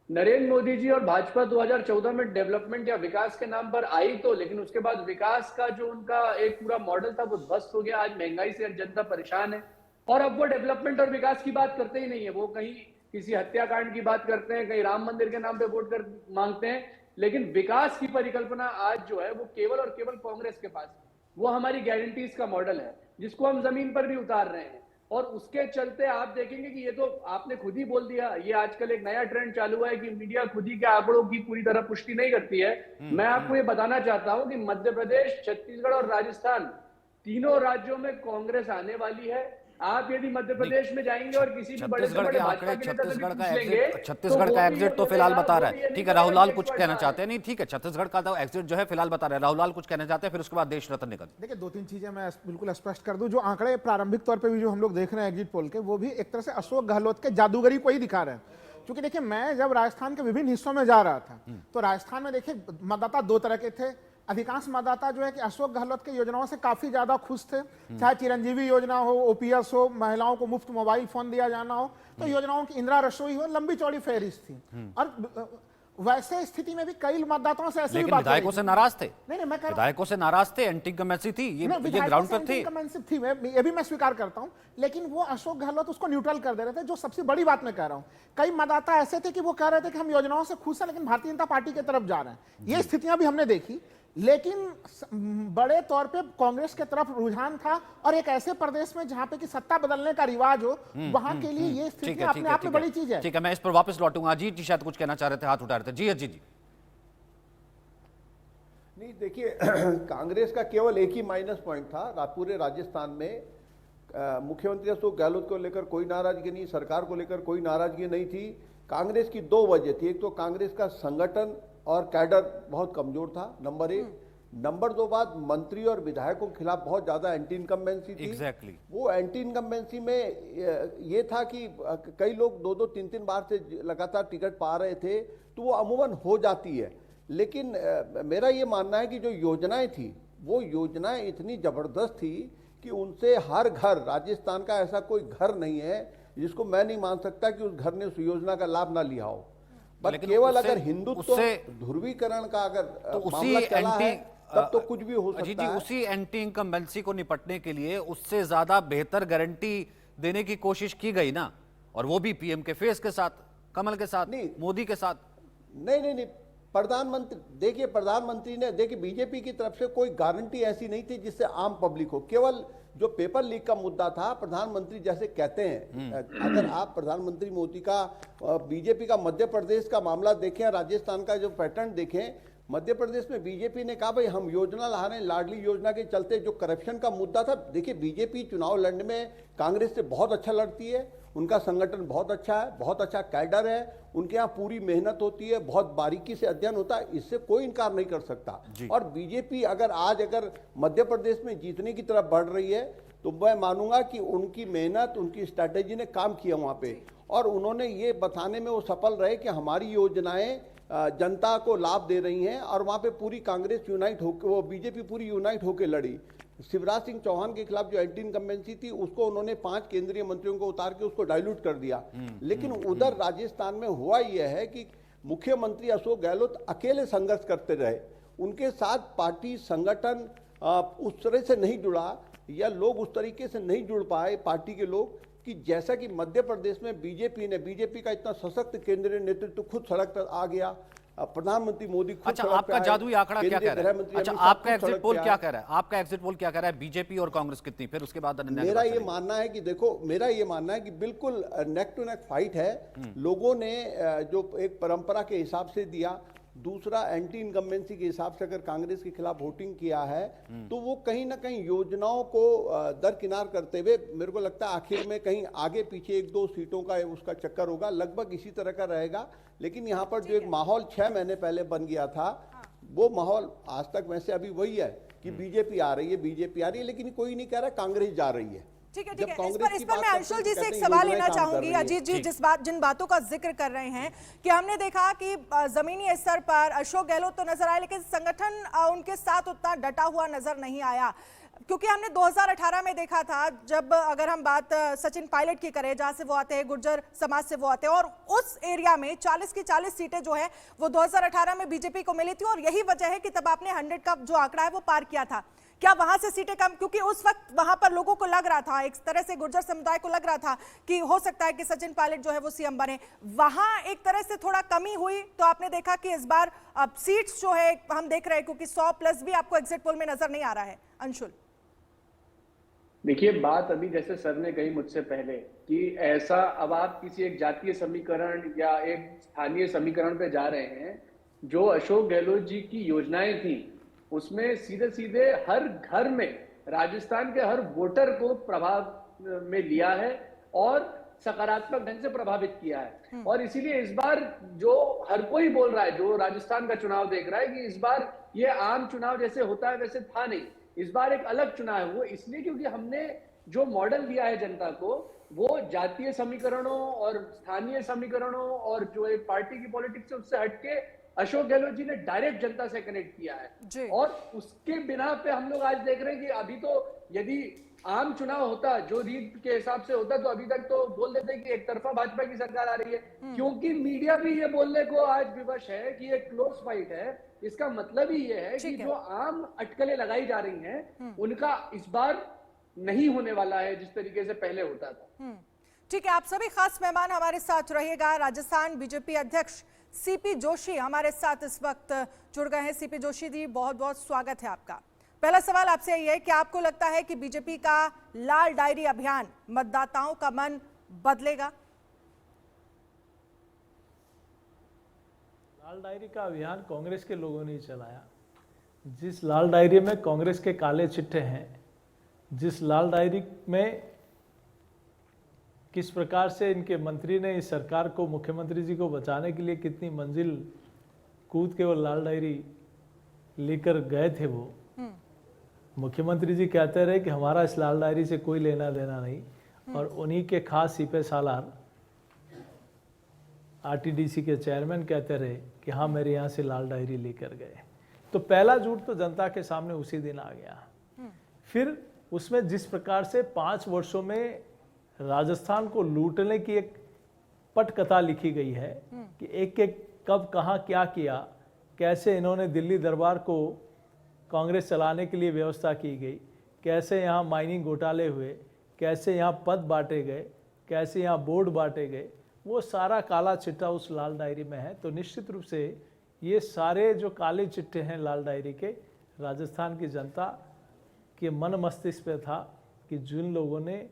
नरेंद्र मोदी जी और भाजपा 2014 में डेवलपमेंट या विकास के नाम पर आई तो, लेकिन उसके बाद विकास का जो उनका एक पूरा मॉडल था वो ध्वस्त हो गया। आज महंगाई से जनता परेशान है, और अब वो डेवलपमेंट और विकास की बात करते ही नहीं है। वो कहीं किसी हत्याकांड की बात करते हैं, कहीं राम मंदिर के नाम पे वोट कर मांगते हैं, लेकिन विकास की परिकल्पना आज जो है वो केवल और केवल कांग्रेस के पास। वो हमारी गारंटीज का मॉडल है जिसको हम जमीन पर भी उतार रहे हैं, और उसके चलते आप देखेंगे कि ये तो आपने खुद ही बोल दिया, ये आजकल एक नया ट्रेंड चालू है कि मीडिया खुद ही के आंकड़ों की पूरी तरह पुष्टि नहीं करती है। मैं आपको ये बताना चाहता हूं कि मध्य प्रदेश, छत्तीसगढ़ और राजस्थान तीनों राज्यों में कांग्रेस आने वाली है। आप यदि मध्य प्रदेश में जाएंगे और किसी भी बड़े से बड़े भाजपा के नेता से पूछ लेंगे, छत्तीसगढ़ का एग्जिट तो फिलहाल बता रहा है। ठीक है, राहुल लाल कुछ कहना चाहते हैं? नहीं, ठीक है, छत्तीसगढ़ का तो एग्जिट जो है फिलहाल बता रहे हैं। राहुल लाल कुछ कहना चाहते हैं, फिर उसके बाद देश रत्न निकल। देखिए, 2-3 चीजें मैं बिल्कुल स्पष्ट कर दूं। जो आंकड़े प्रारंभिक तौर पे भी जो हम लोग देख रहे हैं एग्जिट पोल के, वो भी एक तरह से अशोक गहलोत के जादूगरी को ही दिखा रहे हैं। क्योंकि देखिए, मैं जब राजस्थान के विभिन्न हिस्सों में जा रहा था तो राजस्थान में देखिए मतदाता 2 तरह के थे। अधिकांश मतदाता जो है कि अशोक गहलोत की योजनाओं से काफी ज्यादा खुश थे, चाहे चिरंजीवी योजना हो, ओपीएस हो, महिलाओं को मुफ्त मोबाइल फोन दिया जाना हो, तो योजनाओं की इंदिरा रसोई हो, लंबी चौड़ी फहरिस्त थी। वैसे स्थिति में भी कई मतदाताओं से ऐसे भी लेकिन बात हो रही विधायकों से थी। नाराज थे। नहीं मैं कह रहा हूं, विधायकों से नाराज थे, एंटी इंकम्बेंसी थी, ये ग्राउंड पर थी। थी, ये भी मैं स्वीकार करता हूं, लेकिन वो अशोक गहलोत उसको न्यूट्रल कर दे रहे थे। जो सबसे बड़ी बात मैं कह रहा हूं, कई मतदाता ऐसे थे कि वो कह रहे थे कि हम योजनाओं से खुश हैं, लेकिन भारतीय जनता पार्टी की तरफ जा रहे हैं। ये स्थितियां भी हमने देखी, लेकिन बड़े तौर पे कांग्रेस के तरफ रुझान था, और एक ऐसे प्रदेश में जहां पे कि सत्ता बदलने का रिवाज हो, वहां के लिए ये स्थिति अपने आप में बड़ी चीज है। ठीक है, मैं इस पर वापस लौटूंगा। अजीत जी शायद कुछ कहना चाह रहे थे, हाथ उठा रहे थे। जी अजीत जी। नहीं देखिए, कांग्रेस का केवल एक ही माइनस पॉइंट था पूरे राजस्थान में। मुख्यमंत्री अशोक गहलोत को लेकर कोई नाराजगी नहीं, सरकार को लेकर कोई नाराजगी नहीं थी। कांग्रेस की दो वजह थी, एक तो कांग्रेस का संगठन और कैडर बहुत कमजोर था, नंबर एक। नंबर दो बात, मंत्री और विधायकों के खिलाफ बहुत ज्यादा एंटी इनकम्बेंसी थी। Exactly. वो एंटी इनकम्बेंसी में ये था कि कई लोग 2-2, 3-3 बार से लगातार टिकट पा रहे थे, तो वो अमूमन हो जाती है। लेकिन मेरा ये मानना है कि जो योजनाएं थी, वो योजनाएं इतनी जबरदस्त थी कि उनसे हर घर, राजस्थान का ऐसा कोई घर नहीं है जिसको मैं नहीं मान सकता कि उस घर ने उस योजना का लाभ ना लिया हो। बट केवल अगर हिंदुत्व ध्रुवीकरण का अगर तो मामला चला है, तब तो कुछ भी हो सकता है। उसी एंटी इनकम्बेंसी को निपटने के लिए उससे ज्यादा बेहतर गारंटी देने की कोशिश की गई ना, और वो भी पीएम के फेस के साथ, कमल के साथ, मोदी के साथ। नहीं, प्रधानमंत्री, देखिए प्रधानमंत्री ने, देखिए बीजेपी की तरफ से कोई गारंटी ऐसी नहीं थी जिससे आम पब्लिक हो। केवल जो पेपर लीक का मुद्दा था, प्रधानमंत्री जैसे कहते हैं, अगर आप प्रधानमंत्री मोदी का बीजेपी का मध्य प्रदेश का मामला देखें, राजस्थान का जो पैटर्न देखें, मध्य प्रदेश में बीजेपी ने कहा भाई हम योजना ला रहे हैं, लाडली योजना के चलते जो करप्शन का मुद्दा था। देखिए बीजेपी चुनाव लड़ने में कांग्रेस से बहुत अच्छा लड़ती है, उनका संगठन बहुत अच्छा है, बहुत अच्छा कैडर है, उनके यहाँ पूरी मेहनत होती है, बहुत बारीकी से अध्ययन होता है, इससे कोई इनकार नहीं कर सकता। और बीजेपी अगर मध्य प्रदेश में जीतने की तरफ बढ़ रही है, तो मैं मानूंगा कि उनकी मेहनत, उनकी स्ट्रैटेजी ने काम किया वहाँ पे, और उन्होंने ये बताने में वो सफल रहे कि हमारी योजनाएं जनता को लाभ दे रही हैं, और वहाँ पे पूरी कांग्रेस यूनाइट होकर, वो बीजेपी पूरी यूनाइट होकर लड़ी। शिवराज सिंह चौहान के खिलाफ जो एंटी इनकम्बेंसी थी, उसको उन्होंने 5 केंद्रीय मंत्रियों को उतार के उसको डाइल्यूट कर दिया। लेकिन उधर राजस्थान में हुआ यह है कि मुख्यमंत्री अशोक गहलोत अकेले संघर्ष करते रहे, उनके साथ पार्टी संगठन उस तरह से नहीं जुड़ा, या लोग उस तरीके से नहीं जुड़ पाए पार्टी के लोग, कि जैसा कि मध्य प्रदेश में बीजेपी का इतना सशक्त केंद्रीय नेतृत्व खुद सड़क पर आ गया, प्रधानमंत्री मोदी खुद अच्छा, आपका जादुई आंकड़ा क्या कह रहा है? अच्छा, आपका एग्जिट पोल क्या कह रहा है? आपका एग्जिट पोल क्या कह रहा है? बीजेपी और कांग्रेस कितनी? फिर उसके बाद मेरा ये मानना है कि देखो, मेरा ये मानना है कि बिल्कुल नेक टू नेक फाइट है। लोगों ने जो एक परंपरा के हिसाब से दिया, दूसरा एंटी इनकम्बेंसी के हिसाब से अगर कांग्रेस के खिलाफ वोटिंग किया है, तो वो कहीं ना कहीं योजनाओं को दरकिनार करते हुए, मेरे को लगता है आखिर में कहीं आगे पीछे 1-2 सीटों का उसका चक्कर होगा, लगभग इसी तरह का रहेगा। लेकिन यहाँ पर जो एक माहौल 6 महीने पहले बन गया था, वो माहौल आज तक वैसे अभी वही है कि बीजेपी आ रही है, लेकिन कोई नहीं कह रहा कांग्रेस जा रही है। ठीक है। इस पर मैं अंशुल जी से एक सवाल लेना चाहूंगी। अजीत जी जिन बातों का जिक्र कर रहे हैं कि हमने देखा कि जमीनी स्तर पर अशोक गहलोत तो नजर आए, लेकिन संगठन उनके साथ उतना डटा हुआ नजर नहीं आया, क्योंकि हमने 2018 में देखा था, जब अगर हम बात सचिन पायलट की करें, जहां से वो आते हैं, गुर्जर समाज से वो आते हैं, और उस एरिया में 40 की 40 सीटें जो है वो 2018 में बीजेपी को मिली थी, और यही वजह है कि तब आपने 100 का जो आंकड़ा है वो पार किया था। क्या वहां से सीटें कम, क्योंकि उस वक्त वहां पर लोगों को लग रहा था, एक तरह से गुर्जर समुदाय को लग रहा था कि हो सकता है कि सचिन पायलट जो है वो सीएम बने, वहां एक तरह से थोड़ा कमी हुई, तो आपने देखा कि इस बार अब सीट्स जो है हम देख रहे हैं, क्योंकि 100+ भी आपको एग्जिट पोल में नजर नहीं आ रहा है। अंशुल, देखिए, बात अभी जैसे सर ने कही मुझसे पहले कि ऐसा, अब आप किसी एक जातीय समीकरण या एक स्थानीय समीकरण पे जा रहे हैं, जो अशोक गहलोत जी की योजनाएं थी उसमें सीधे सीधे हर घर में राजस्थान के हर वोटर को प्रभाव में लिया है और सकारात्मक ढंग से प्रभावित किया है। और इसीलिए इस बार जो हर कोई बोल रहा है, जो राजस्थान का चुनाव देख रहा है, कि इस बार ये आम चुनाव जैसे होता है वैसे था नहीं, इस बार एक अलग चुनाव है। वो इसलिए क्योंकि हमने जो मॉडल दिया है जनता को, वो जातीय समीकरणों और स्थानीय समीकरणों और जो एक पार्टी की पॉलिटिक्स है उससे हटके अशोक गहलोत जी ने डायरेक्ट जनता से कनेक्ट किया है। और उसके बिना पे हम लोग आज देख रहे हैं कि अभी तो यदि आम चुनाव होता, जो रीत के हिसाब से होता, तो अभी तक तो बोल देते कि एक तरफा भाजपा की सरकार आ रही है। क्योंकि मीडिया भी ये बोलने को आज विवश है कि ये क्लोज फाइट है, इसका मतलब ही ये है कि जो आम अटकलें लगाई जा रही हैं उनका इस बार नहीं होने वाला है जिस तरीके से पहले होता था। ठीक है, आप सभी खास मेहमान हमारे साथ रहिएगा। राजस्थान बीजेपी अध्यक्ष सीपी जोशी हमारे साथ इस वक्त जुड़ गए हैं। सीपी जोशी जी, बहुत बहुत स्वागत है आपका। पहला सवाल आपसे यही है कि आपको लगता है कि बीजेपी का लाल डायरी अभियान मतदाताओं का मन बदलेगा? लाल डायरी का अभियान कांग्रेस के लोगों ने ही चलाया। जिस लाल डायरी में कांग्रेस के काले चिट्ठे हैं, जिस लाल डायरी में किस प्रकार से इनके मंत्री ने इस सरकार को, मुख्यमंत्री जी को बचाने के लिए कितनी मंजिल कूद के वो लाल डायरी लेकर गए थे, वो मुख्यमंत्री जी कहते रहे कि हमारा इस लाल डायरी से कोई लेना देना नहीं, और उन्हीं के खास सीपे सालार आरटीडीसी के चेयरमैन कहते रहे कि हाँ मेरे यहाँ से लाल डायरी लेकर गए। तो पहला झूठ तो जनता के सामने उसी दिन आ गया। फिर उसमें जिस प्रकार से 5 वर्षों में राजस्थान को लूटने की एक पटकथा लिखी गई है कि एक एक कब कहाँ क्या किया, कैसे इन्होंने दिल्ली दरबार को कांग्रेस चलाने के लिए व्यवस्था की गई, कैसे यहाँ माइनिंग घोटाले हुए, कैसे यहाँ पद बांटे गए, कैसे यहाँ बोर्ड बांटे गए, वो सारा काला चिट्ठा उस लाल डायरी में है। तो निश्चित रूप से ये सारे जो काले चिट्ठे हैं लाल डायरी के, राजस्थान की जनता के मन मस्तिष्क पे था कि जिन लोगों ने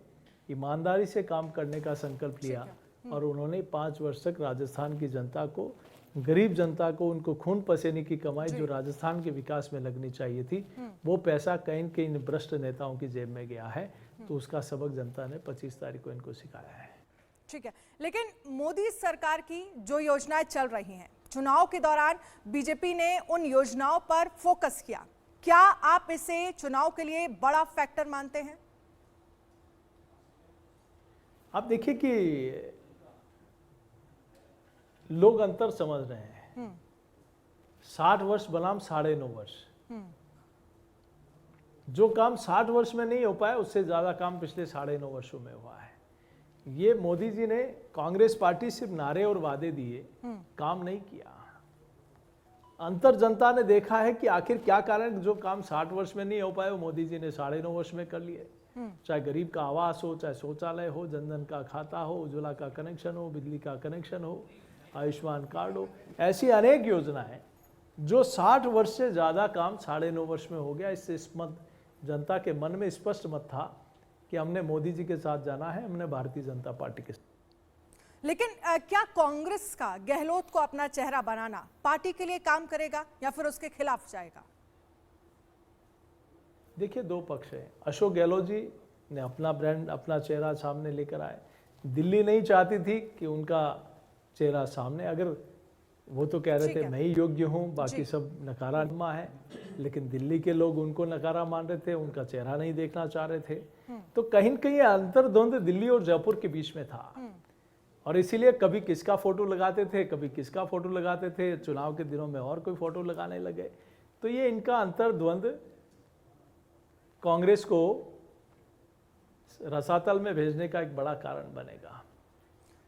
ईमानदारी से काम करने का संकल्प लिया और उन्होंने 5 वर्ष तक राजस्थान की जनता को, गरीब जनता को, उनको खून पसीने की कमाई जो राजस्थान के विकास में लगनी चाहिए थी, वो पैसा कहीं न कहीं भ्रष्ट नेताओं की जेब में गया है। तो उसका सबक जनता ने 25 तारीख को इनको सिखाया है। ठीक है, लेकिन मोदी सरकार की जो योजनाएं चल रही हैं, चुनाव के दौरान बीजेपी ने उन योजनाओं पर फोकस किया, क्या आप इसे चुनाव के लिए बड़ा फैक्टर मानते हैं? आप देखिए कि लोग अंतर समझ रहे हैं। 60 वर्ष बनाम 9.5 वर्ष, जो काम 60 वर्ष में नहीं हो पाया उससे ज्यादा काम पिछले 9.5 वर्षों में हुआ है। ये मोदी जी ने, कांग्रेस पार्टी सिर्फ नारे और वादे दिए, काम नहीं किया। अंतर जनता ने देखा है कि आखिर क्या कारण, जो काम 60 वर्ष में नहीं हो पाए वो मोदी जी ने 9.5 वर्ष में कर लिए। चाहे गरीब का आवास हो, चाहे शौचालय हो, जनधन का खाता हो, उज्ज्वला का कनेक्शन हो, बिजली का कनेक्शन हो, आयुष्मान कार्ड हो, ऐसी अनेक योजनाएं जो 60 वर्ष से ज़्यादा काम 9.5 वर्ष में हो गया। इससे जनता के मन में स्पष्ट मत था कि हमने मोदी जी के साथ जाना है, हमने भारतीय जनता पार्टी के साथ। लेकिन क्या कांग्रेस का गहलोत को अपना चेहरा बनाना पार्टी के लिए काम करेगा या फिर उसके खिलाफ जाएगा? देखिए, 2 पक्ष है। अशोक गहलोत जी ने अपना ब्रांड, अपना चेहरा सामने लेकर आए। दिल्ली नहीं चाहती थी कि उनका चेहरा सामने, अगर वो तो कह रहे थे मैं ही योग्य हूँ, बाकी सब नकारात्मक है, लेकिन दिल्ली के लोग उनको नकारा मान रहे थे, उनका चेहरा नहीं देखना चाह रहे थे। तो कहीं न कहीं अंतर्द्वंद दिल्ली और जयपुर के बीच में था, और इसीलिए कभी किसका फोटो लगाते थे, कभी किसका फोटो लगाते थे, चुनाव के दिनों में और कोई फोटो लगाने लगे। तो ये इनका अंतर्द्वंद कांग्रेस को रसातल में भेजने का एक बड़ा कारण बनेगा।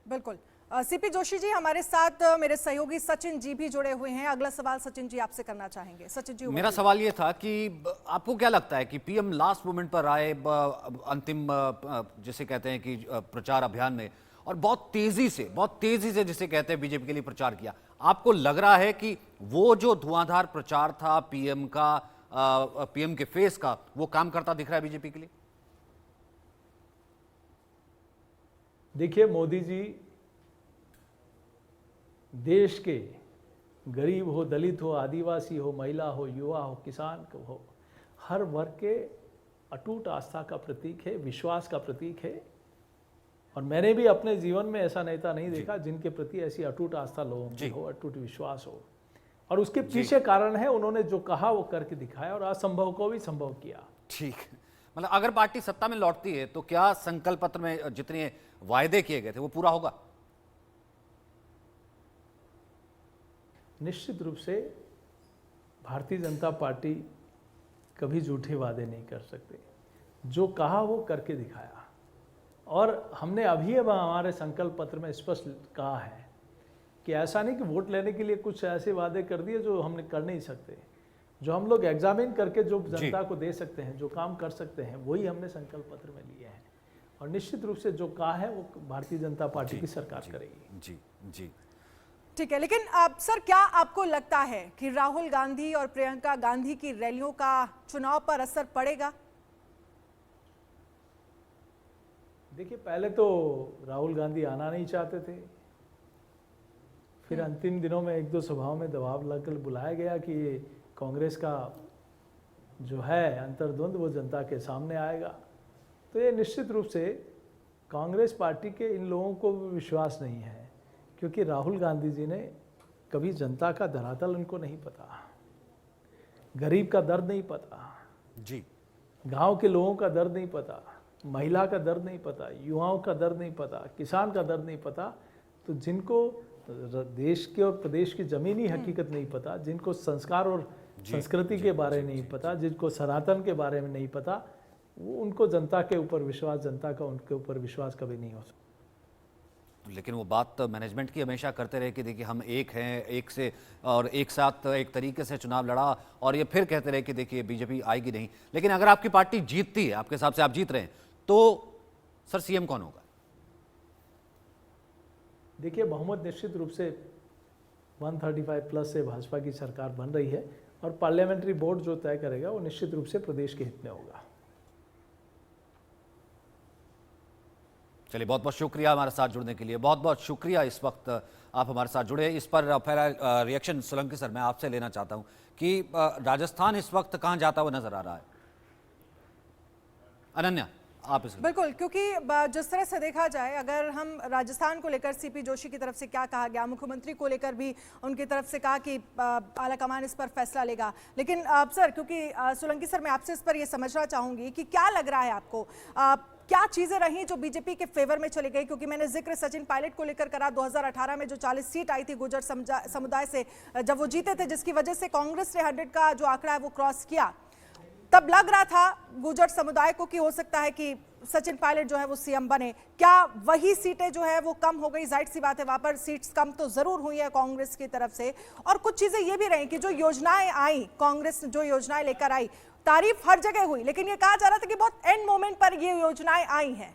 बिल्कुल। सीपी जोशी जी, हमारे साथ मेरे सहयोगी सचिन जी भी जुड़े हुए हैं। अगला सवाल सचिन जी आपसे करना चाहेंगे। सचिन जी, मेरा सवाल ये था कि आपको क्या लगता है कि पीएम लास्ट मोमेंट पर आए, अंतिम जिसे कहते हैं कि प्रचार अभियान में, और बहुत तेजी से जिसे कहते हैं बीजेपी के लिए प्रचार किया, आपको लग रहा है कि वो जो धुआंधार प्रचार था पीएम का, पीएम के फेस का, वो काम करता दिख रहा है बीजेपी के लिए? देखिए, मोदी जी देश के गरीब हो, दलित हो, आदिवासी हो, महिला हो, युवा हो, किसान हो, हर वर्ग के अटूट आस्था का प्रतीक है, विश्वास का प्रतीक है। और मैंने भी अपने जीवन में ऐसा नेता नहीं देखा जिनके प्रति ऐसी अटूट आस्था लोगों की हो, अटूट विश्वास हो। और उसके पीछे कारण है, उन्होंने जो कहा वो करके दिखाया और असंभव को भी संभव किया। ठीक, मतलब अगर पार्टी सत्ता में लौटती है तो क्या संकल्प पत्र में जितने वायदे किए गए थे वो पूरा होगा? निश्चित रूप से भारतीय जनता पार्टी कभी झूठे वादे नहीं कर सकते। जो कहा वो करके दिखाया। और हमने अभी अब हमारे संकल्प पत्र में स्पष्ट कहा है कि ऐसा नहीं कि वोट लेने के लिए कुछ ऐसे वादे कर दिए जो हमने कर नहीं सकते। जो हम लोग एग्जामिन करके जो जनता को दे सकते हैं, जो काम कर सकते हैं, वही हमने संकल्प पत्र में लिए हैं। और निश्चित रूप से जो कहा है वो भारतीय जनता पार्टी की सरकार करेगी। जी जी ठीक है, लेकिन अब सर क्या आपको लगता है कि राहुल गांधी और प्रियंका गांधी की रैलियों का चुनाव पर असर पड़ेगा? देखिए, पहले तो राहुल गांधी आना नहीं चाहते थे, फिर अंतिम दिनों में एक दो सभाओं में दबाव लगकर बुलाया गया कि कांग्रेस का जो है अंतर्द्वंद वो जनता के सामने आएगा। तो ये निश्चित रूप से कांग्रेस पार्टी के इन लोगों को विश्वास नहीं है, क्योंकि राहुल गांधी जी ने कभी जनता का धरातल उनको नहीं पता, गरीब का दर्द नहीं पता जी, गांव के लोगों का दर्द नहीं पता, महिला का दर्द नहीं पता, युवाओं का दर्द नहीं पता, किसान का दर्द नहीं पता। तो जिनको देश के और प्रदेश की ज़मीनी हकीकत नहीं पता, जिनको संस्कार और संस्कृति के बारे में नहीं पता, जिनको सनातन के बारे में नहीं पता, वो उनको जनता के ऊपर विश्वास, जनता का उनके ऊपर विश्वास कभी नहीं हो सकता। लेकिन वो बात मैनेजमेंट की हमेशा करते रहे कि देखिए हम एक हैं, एक से और एक साथ एक तरीके से चुनाव लड़ा, और ये फिर कहते रहे कि देखिए बीजेपी आएगी नहीं। लेकिन अगर आपकी पार्टी जीतती है, आपके हिसाब से आप जीत रहे हैं, तो सर सीएम कौन होगा? देखिए, बहुमत निश्चित रूप से 135 प्लस से भाजपा की सरकार बन रही है, और पार्लियामेंट्री बोर्ड जो तय करेगा वो निश्चित रूप से प्रदेश के हित में होगा। चलिए, बहुत बहुत शुक्रिया हमारे साथ जुड़ने के लिए, बहुत बहुत शुक्रिया इस वक्त आप हमारे साथ जुड़े। इस पर पहला रिएक्शन सोलंकी सर मैं आपसे लेना चाहता हूं कि राजस्थान इस वक्त कहां जाता हुआ नजर आ रहा है? अनन्या, आप इस बिल्कुल, क्योंकि जिस तरह से देखा जाए, अगर हम राजस्थान को लेकर सीपी जोशी की तरफ से क्या कहा गया, मुख्यमंत्री को लेकर भी उनकी तरफ से कहा कि आलाकमान इस पर फैसला लेगा। लेकिन सर, क्योंकि सोलंकी सर मैं आपसे इस पर यह समझना चाहूंगी कि क्या लग रहा है आपको, क्या चीजें रही जो बीजेपी के फेवर में चली गई? क्योंकि मैंने जिक्र सचिन पायलट को लेकर करा, 2018 में जो 40 सीट आई थी गुर्जर समुदाय से जब वो जीते थे, जिसकी वजह से कांग्रेस ने 100 का जो आंकड़ा है वो क्रॉस किया, तब लग रहा था गुर्जर समुदाय को कि हो सकता है कि सचिन पायलट जो है वो सीएम बने। क्या वही सीटें जो है वो कम हो गई? जाहिर सी बात है, वहां पर सीट्स कम तो जरूर हुई है कांग्रेस की तरफ से। और कुछ चीजें ये भी रही कि जो योजनाएं आई, कांग्रेस जो योजनाएं लेकर आई, तारीफ हर जगह हुई, लेकिन ये कहा जा रहा था कि बहुत एंड मोमेंट पर ये योजनाएं आई हैं।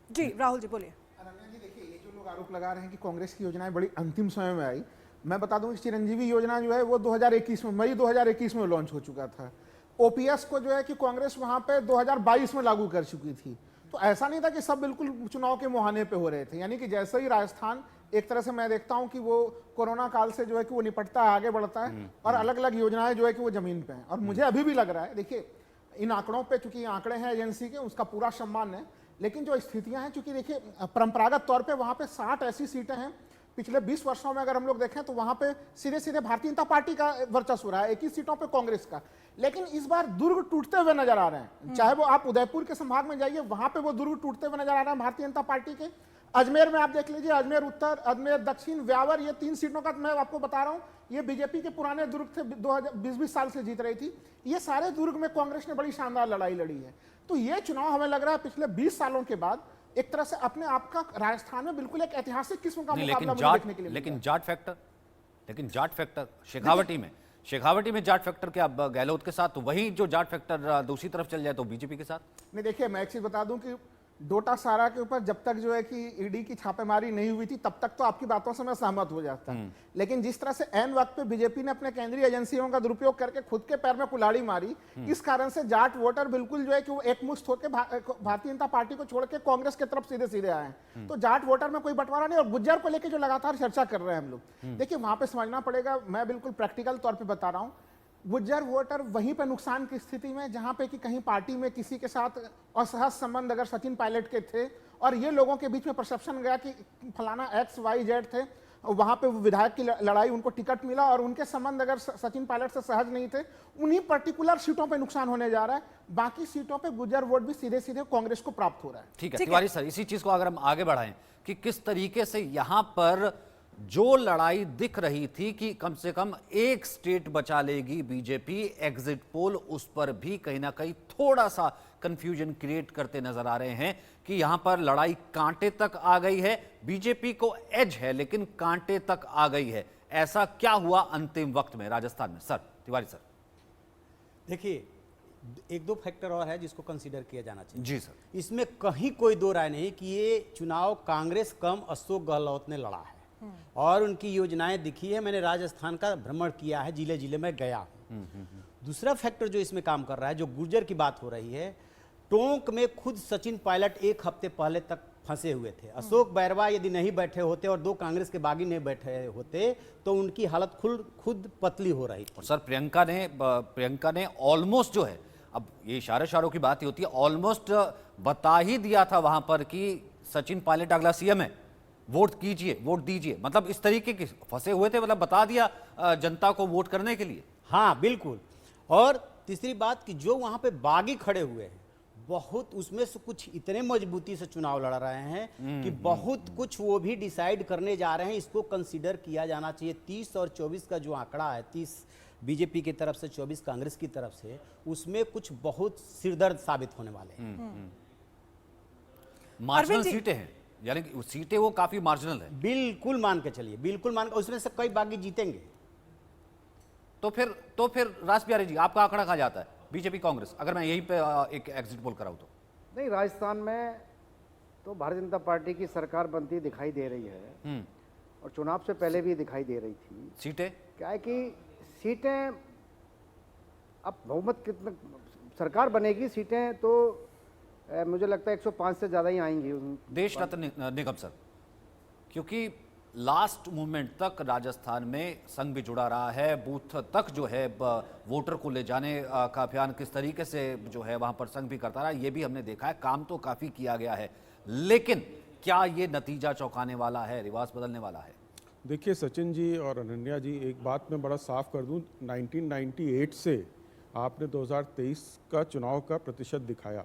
जी राहुल जी बोलिए। अनन्या जी, देखिए, ये जो लोग आरोप लगा रहे हैं कि कांग्रेस की योजनाएं बड़ी अंतिम समय में आई, मैं बता दूं कि चिरंजीवी योजना जो है वो 2021 में, मई 2021 में लॉन्च हो चुका था। ओपीएस को जो है कि कांग्रेस वहां पे 2022 में लागू कर चुकी थी। तो ऐसा नहीं था कि सब बिल्कुल चुनाव के मुहाने पे हो रहे थे। यानी कि जैसे ही राजस्थान, एक तरह से मैं देखता हूं कि वो कोरोना काल से जो है कि वो निपटता है, आगे बढ़ता है, और अलग अलग योजनाएं जो है कि वो जमीन पे हैं। और मुझे अभी भी लग रहा है, देखिए इन आंकड़ों पे, चूंकि आंकड़े हैं एजेंसी के, उसका पूरा सम्मान है, लेकिन जो स्थितियां हैं, चूंकि देखिए परंपरागत तौर पर वहां पे 60 ऐसी सीटें हैं पिछले 20 वर्षों में, अगर हम लोग देखें तो वहां पे सीधे सीधे भारतीय जनता पार्टी का वर्चस्व रहा है, 21 सीटों पे कांग्रेस का। लेकिन इस बार दुर्ग टूटते हुए नजर आ रहे हैं, चाहे वो आप उदयपुर के संभाग में जाइए, वहां पे वो दुर्ग टूटते हुए नजर आ रहे हैं भारतीय जनता पार्टी के। अजमेर में आप देख लीजिए, अजमेर उत्तर, अजमेर दक्षिण, व्यावर, ये 3 सीटों का मैं आपको बता रहा हूं, ये बीजेपी के पुराने दुर्ग थे, 2020 साल से जीत रही थी। ये सारे दुर्ग में कांग्रेस ने बड़ी शानदार लड़ाई लड़ी है। तो ये चुनाव हमें लग रहा है पिछले 20 सालों के बाद एक तरह से अपने आप का राजस्थान में बिल्कुल एक ऐतिहासिक किस्म का मुकाबला मुझे देखने के लिए। लेकिन जाट फैक्टर शेखावटी में जाट फैक्टर क्या अब गहलोत के साथ, तो वही जो जाट फैक्टर दूसरी तरफ चल जाए तो बीजेपी के साथ? नहीं, देखिए मैं एक चीज बता दूं कि डोटा सारा के ऊपर जब तक जो है कि ईडी की छापेमारी नहीं हुई थी, तब तक तो आपकी बातों से मैं सहमत हो जाता। लेकिन जिस तरह से एन वक्त पे बीजेपी ने अपने केंद्रीय एजेंसियों का दुरुपयोग करके खुद के पैर में कुल्हाड़ी मारी, इस कारण से जाट वोटर बिल्कुल जो है कि वो एकमुश्त होकर भारतीय जनता पार्टी को छोड़ के कांग्रेस की तरफ सीधे सीधे आए हैं। तो जाट वोटर में कोई बंटवारा नहीं। और गुज्जर को लेकर जो लगातार चर्चा कर रहे हैं हम लोग, देखिए वहां पे समझना पड़ेगा, मैं बिल्कुल प्रैक्टिकल तौर पर बता रहा हूँ, गुज्जर वोटर वहीं पे नुकसान की स्थिति में जहां पे कि कहीं पार्टी में किसी के साथ असहज संबंध अगर सचिन पायलट के थे, और ये लोगों के बीच में परसेप्शन गया कि फलाना XYZ थे, वहां पे विधायक की लड़ाई, उनको टिकट मिला, और उनके संबंध अगर सचिन पायलट से सहज नहीं थे, उन्हीं पर्टिकुलर सीटों पे नुकसान होने जा रहा है। बाकी सीटों पे गुज्जर वोट भी सीधे सीधे कांग्रेस को प्राप्त हो रहा है। ठीक है तिवारी सर, इसी चीज को अगर हम आगे बढ़ाएं कि किस तरीके से यहां पर जो लड़ाई दिख रही थी कि कम से कम एक स्टेट बचा लेगी बीजेपी, एग्जिट पोल उस पर भी कहीं ना कहीं थोड़ा सा कंफ्यूजन क्रिएट करते नजर आ रहे हैं कि यहां पर लड़ाई कांटे तक आ गई है, बीजेपी को एज है लेकिन कांटे तक आ गई है। ऐसा क्या हुआ अंतिम वक्त में राजस्थान में? Sir Tiwari sir. देखिए, एक दो फैक्टर और है जिसको कंसीडर किया जाना चाहिए। जी सर। इसमें कहीं कोई दो राय नहीं कि ये चुनाव कांग्रेस कम अशोक गहलोत ने लड़ा है और उनकी योजनाएं दिखी है। मैंने राजस्थान का भ्रमण किया है, जिले जिले में गया हूं। दूसरा फैक्टर जो इसमें काम कर रहा है, जो गुर्जर की बात हो रही है, टोंक में खुद सचिन पायलट एक हफ्ते पहले तक फंसे हुए थे। अशोक बैरवा यदि नहीं बैठे होते और दो कांग्रेस के बागी नहीं बैठे होते तो उनकी हालत खुद पतली हो रही थी। सर प्रियंका ने ऑलमोस्ट जो है, अब ये इशारों की बात ही होती है, ऑलमोस्ट बता ही दिया था वहां पर कि सचिन पायलट अगला सीएम है, वोट कीजिए, वोट दीजिए। मतलब इस तरीके के फंसे हुए थे, मतलब बता दिया जनता को वोट करने के लिए। हाँ बिल्कुल। और तीसरी बात कि जो वहां पे बागी खड़े हुए हैं, बहुत उसमें से कुछ इतने मजबूती से चुनाव लड़ रहे हैं कि बहुत कुछ वो भी डिसाइड करने जा रहे हैं। इसको कंसीडर किया जाना चाहिए। 30 और 24 का जो आंकड़ा है, 30 बीजेपी की तरफ से, 24 कांग्रेस की तरफ से, उसमें कुछ बहुत सिरदर्द साबित होने वाले हैं। मार्जिनल सीटें हैं, यानी कि सीटें वो काफी मार्जिनल है। बिल्कुल मान के चलिए, बिल्कुल मान के, उसमें से कई बागी जीतेंगे। तो फिर रास बिहारी जी, आपका आंकड़ा कहा जाता है बीजेपी कांग्रेस, अगर मैं यहीं पे एक एग्जिट पोल कराऊं तो? नहीं, राजस्थान में तो भारतीय जनता पार्टी की सरकार बनती दिखाई दे रही है और चुनाव से पहले भी दिखाई दे रही थी। सीटें क्या है कि सीटें, अब बहुमत कितना, सरकार बनेगी, सीटें तो मुझे लगता है 105 से ज़्यादा ही आएंगी। देश रत्न निगम सर, क्योंकि लास्ट मूवमेंट तक राजस्थान में संघ भी जुड़ा रहा है, बूथ तक जो है वोटर को ले जाने का अभियान किस तरीके से जो है वहां पर संघ भी करता रहा, ये भी हमने देखा है। काम तो काफी किया गया है, लेकिन क्या ये नतीजा चौंकाने वाला है, रिवाज बदलने वाला है? देखिए सचिन जी और अनन्या जी, एक बात मैं बड़ा साफ कर दूं, 1998 से आपने 2023 का चुनाव का प्रतिशत दिखाया।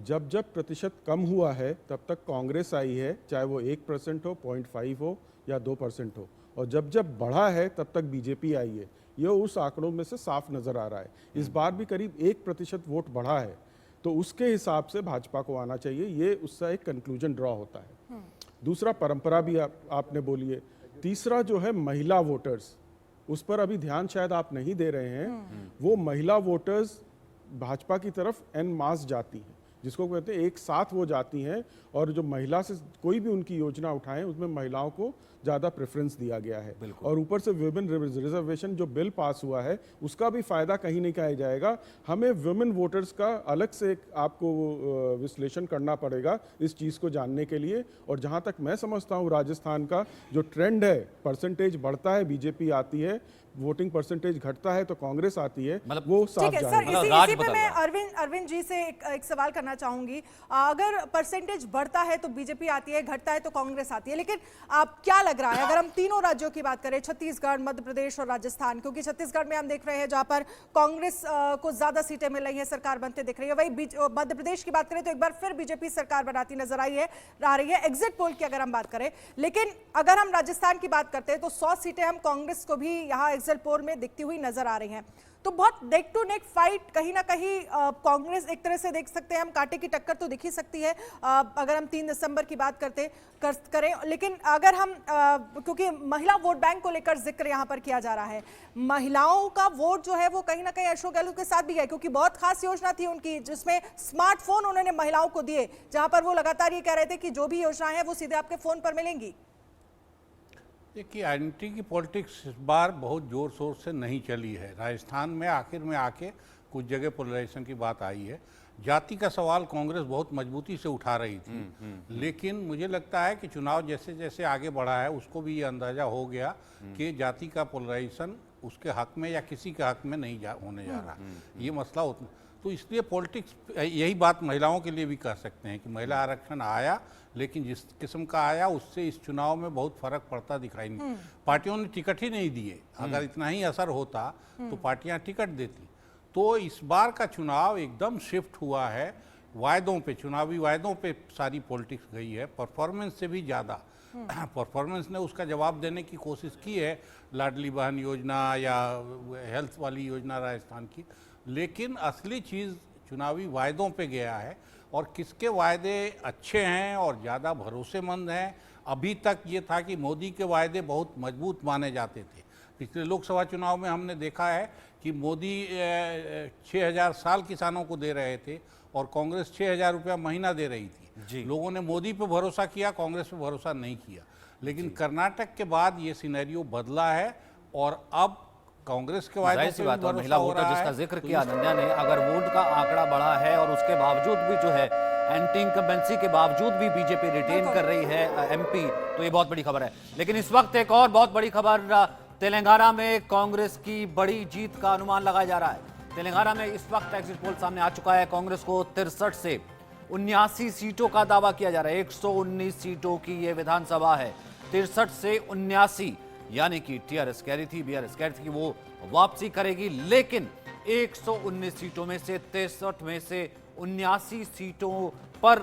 जब जब प्रतिशत कम हुआ है तब तक कांग्रेस आई है, चाहे वो 1% हो, 0.5 हो या 2% हो, और जब जब बढ़ा है तब तक बीजेपी आई है। ये उस आंकड़ों में से साफ नजर आ रहा है। इस बार भी करीब 1% वोट बढ़ा है, तो उसके हिसाब से भाजपा को आना चाहिए, ये उसका एक कंक्लूजन ड्रॉ होता है। दूसरा, परंपरा भी आपने बोली है। तीसरा जो है महिला वोटर्स, उस पर अभी ध्यान शायद आप नहीं दे रहे हैं। वो महिला वोटर्स भाजपा की तरफ एन मास जाती हैं, जिसको कहते हैं एक साथ वो जाती हैं, और जो महिला से कोई भी उनकी योजना उठाएं उसमें महिलाओं को ज़्यादा प्रेफरेंस दिया गया है। और ऊपर से वुमेन रिजर्वेशन जो बिल पास हुआ है उसका भी फायदा कहीं नहीं कहा जाएगा। हमें वुमेन वोटर्स का अलग से आपको विश्लेषण करना पड़ेगा इस चीज़ को जानने के लिए। और जहाँ तक मैं समझता हूँ राजस्थान का जो ट्रेंड है, परसेंटेज बढ़ता है बीजेपी आती है, वोटिंग परसेंटेज घटता है तो कांग्रेस आती है, मतलब वो साफ ठीक है सर, इसी पे मैं अरविंद जी से एक सवाल करना चाहूंगी। अगर परसेंटेज बढ़ता है तो बीजेपी आती है, घटता है तो कांग्रेस आती है, लेकिन आप क्या लग रहा है अगर हम तीनों राज्यों की बात करें, छत्तीसगढ़, मध्य प्रदेश और राजस्थान, क्योंकि छत्तीसगढ़ में हम देख रहे हैं जहां पर कांग्रेस को ज्यादा सीटें मिल रही है, सरकार बनते दिख रही है, वही मध्य प्रदेश की बात करें तो एक बार फिर बीजेपी सरकार बनाती नजर आ रही है एग्जिट पोल की अगर हम बात करें। लेकिन अगर हम राजस्थान की बात करते हैं तो 100 सीटें हम कांग्रेस को भी यहाँ एग्जिट पोल में दिखती हुई नजर आ रही हैं। तो बहुत नेक टू नेक फाइट, कहीं ना कहीं कांग्रेस एक तरह से देख सकते हैं हम, कांटे की टक्कर तो दिख ही सकती है अगर हम 3 दिसंबर की बात करें। लेकिन अगर हम क्योंकि महिला वोट बैंक को लेकर जिक्र यहाँ पर किया जा रहा है, महिलाओं का वोट जो है वो कहीं ना कहीं अशोक गहलोत के साथ भी है, क्योंकि बहुत खास योजना थी उनकी जिसमें स्मार्टफोन उन्होंने महिलाओं को दिए, जहां पर वो लगातार ये कह रहे थे कि जो भी योजनाएं हैं वो सीधे आपके फोन पर मिलेंगी। देखिए, आइडेंटिटी की पॉलिटिक्स इस बार बहुत जोर शोर से नहीं चली है। राजस्थान में आखिर में आके कुछ जगह पोलराइजेशन की बात आई है। जाति का सवाल कांग्रेस बहुत मजबूती से उठा रही थी, लेकिन मुझे लगता है कि चुनाव जैसे जैसे आगे बढ़ा है उसको भी ये अंदाजा हो गया कि जाति का पोलराइजेशन उसके हक में या किसी के हक में नहीं होने जा रहा। ये मसला तो इसलिए पॉलिटिक्स, यही बात महिलाओं के लिए भी कह सकते हैं कि महिला आरक्षण आया, लेकिन जिस किस्म का आया उससे इस चुनाव में बहुत फर्क पड़ता दिखाई नहीं। पार्टियों ने टिकट ही नहीं दिए। अगर इतना ही असर होता तो पार्टियां टिकट देती। तो इस बार का चुनाव एकदम शिफ्ट हुआ है वायदों पे, चुनावी वायदों पे सारी पॉलिटिक्स गई है, परफॉर्मेंस से भी ज़्यादा। परफॉर्मेंस ने उसका जवाब देने की कोशिश की है, लाडली बहन योजना या हेल्थ वाली योजना राजस्थान की, लेकिन असली चीज़ चुनावी वायदों पे गया है और किसके वायदे अच्छे हैं और ज़्यादा भरोसेमंद हैं। अभी तक ये था कि मोदी के वायदे बहुत मजबूत माने जाते थे। पिछले लोकसभा चुनाव में हमने देखा है कि मोदी 6,000 साल किसानों को दे रहे थे और कांग्रेस 6,000 रुपया महीना दे रही थी। लोगों ने मोदी पे भरोसा किया, कांग्रेस पे भरोसा नहीं किया। लेकिन कर्नाटक के बाद ये सिनेरियो बदला है और अब कांग्रेस के वायदों पे बात भी और भरोसा महिला हो वोटर रहा जिसका है। जिक्र तो किया अनन्या ने, अगर वोट का आंकड़ा बढ़ा है और उसके बावजूद भी जो है एंटी इनकम्बेंसी के बावजूद भी बीजेपी रिटेन कर रही है एमपी, तो ये बहुत बड़ी खबर है। लेकिन इस वक्त एक और बहुत बड़ी खबर, तेलंगाना में कांग्रेस की बड़ी जीत का अनुमान लगाया जा रहा है। तेलंगाना में इस वक्त एग्जिट पोल सामने आ चुका है। कांग्रेस को 63 से 79 सीटों का दावा किया जा रहा है। 119 सीटों की ये विधानसभा है। 63 से 79, यानी कि टीआरएस कह रही थी, बीआरएस कह रही थी कि वो वापसी करेगी, लेकिन 119 सीटों में से 63 में से 79 सीटों पर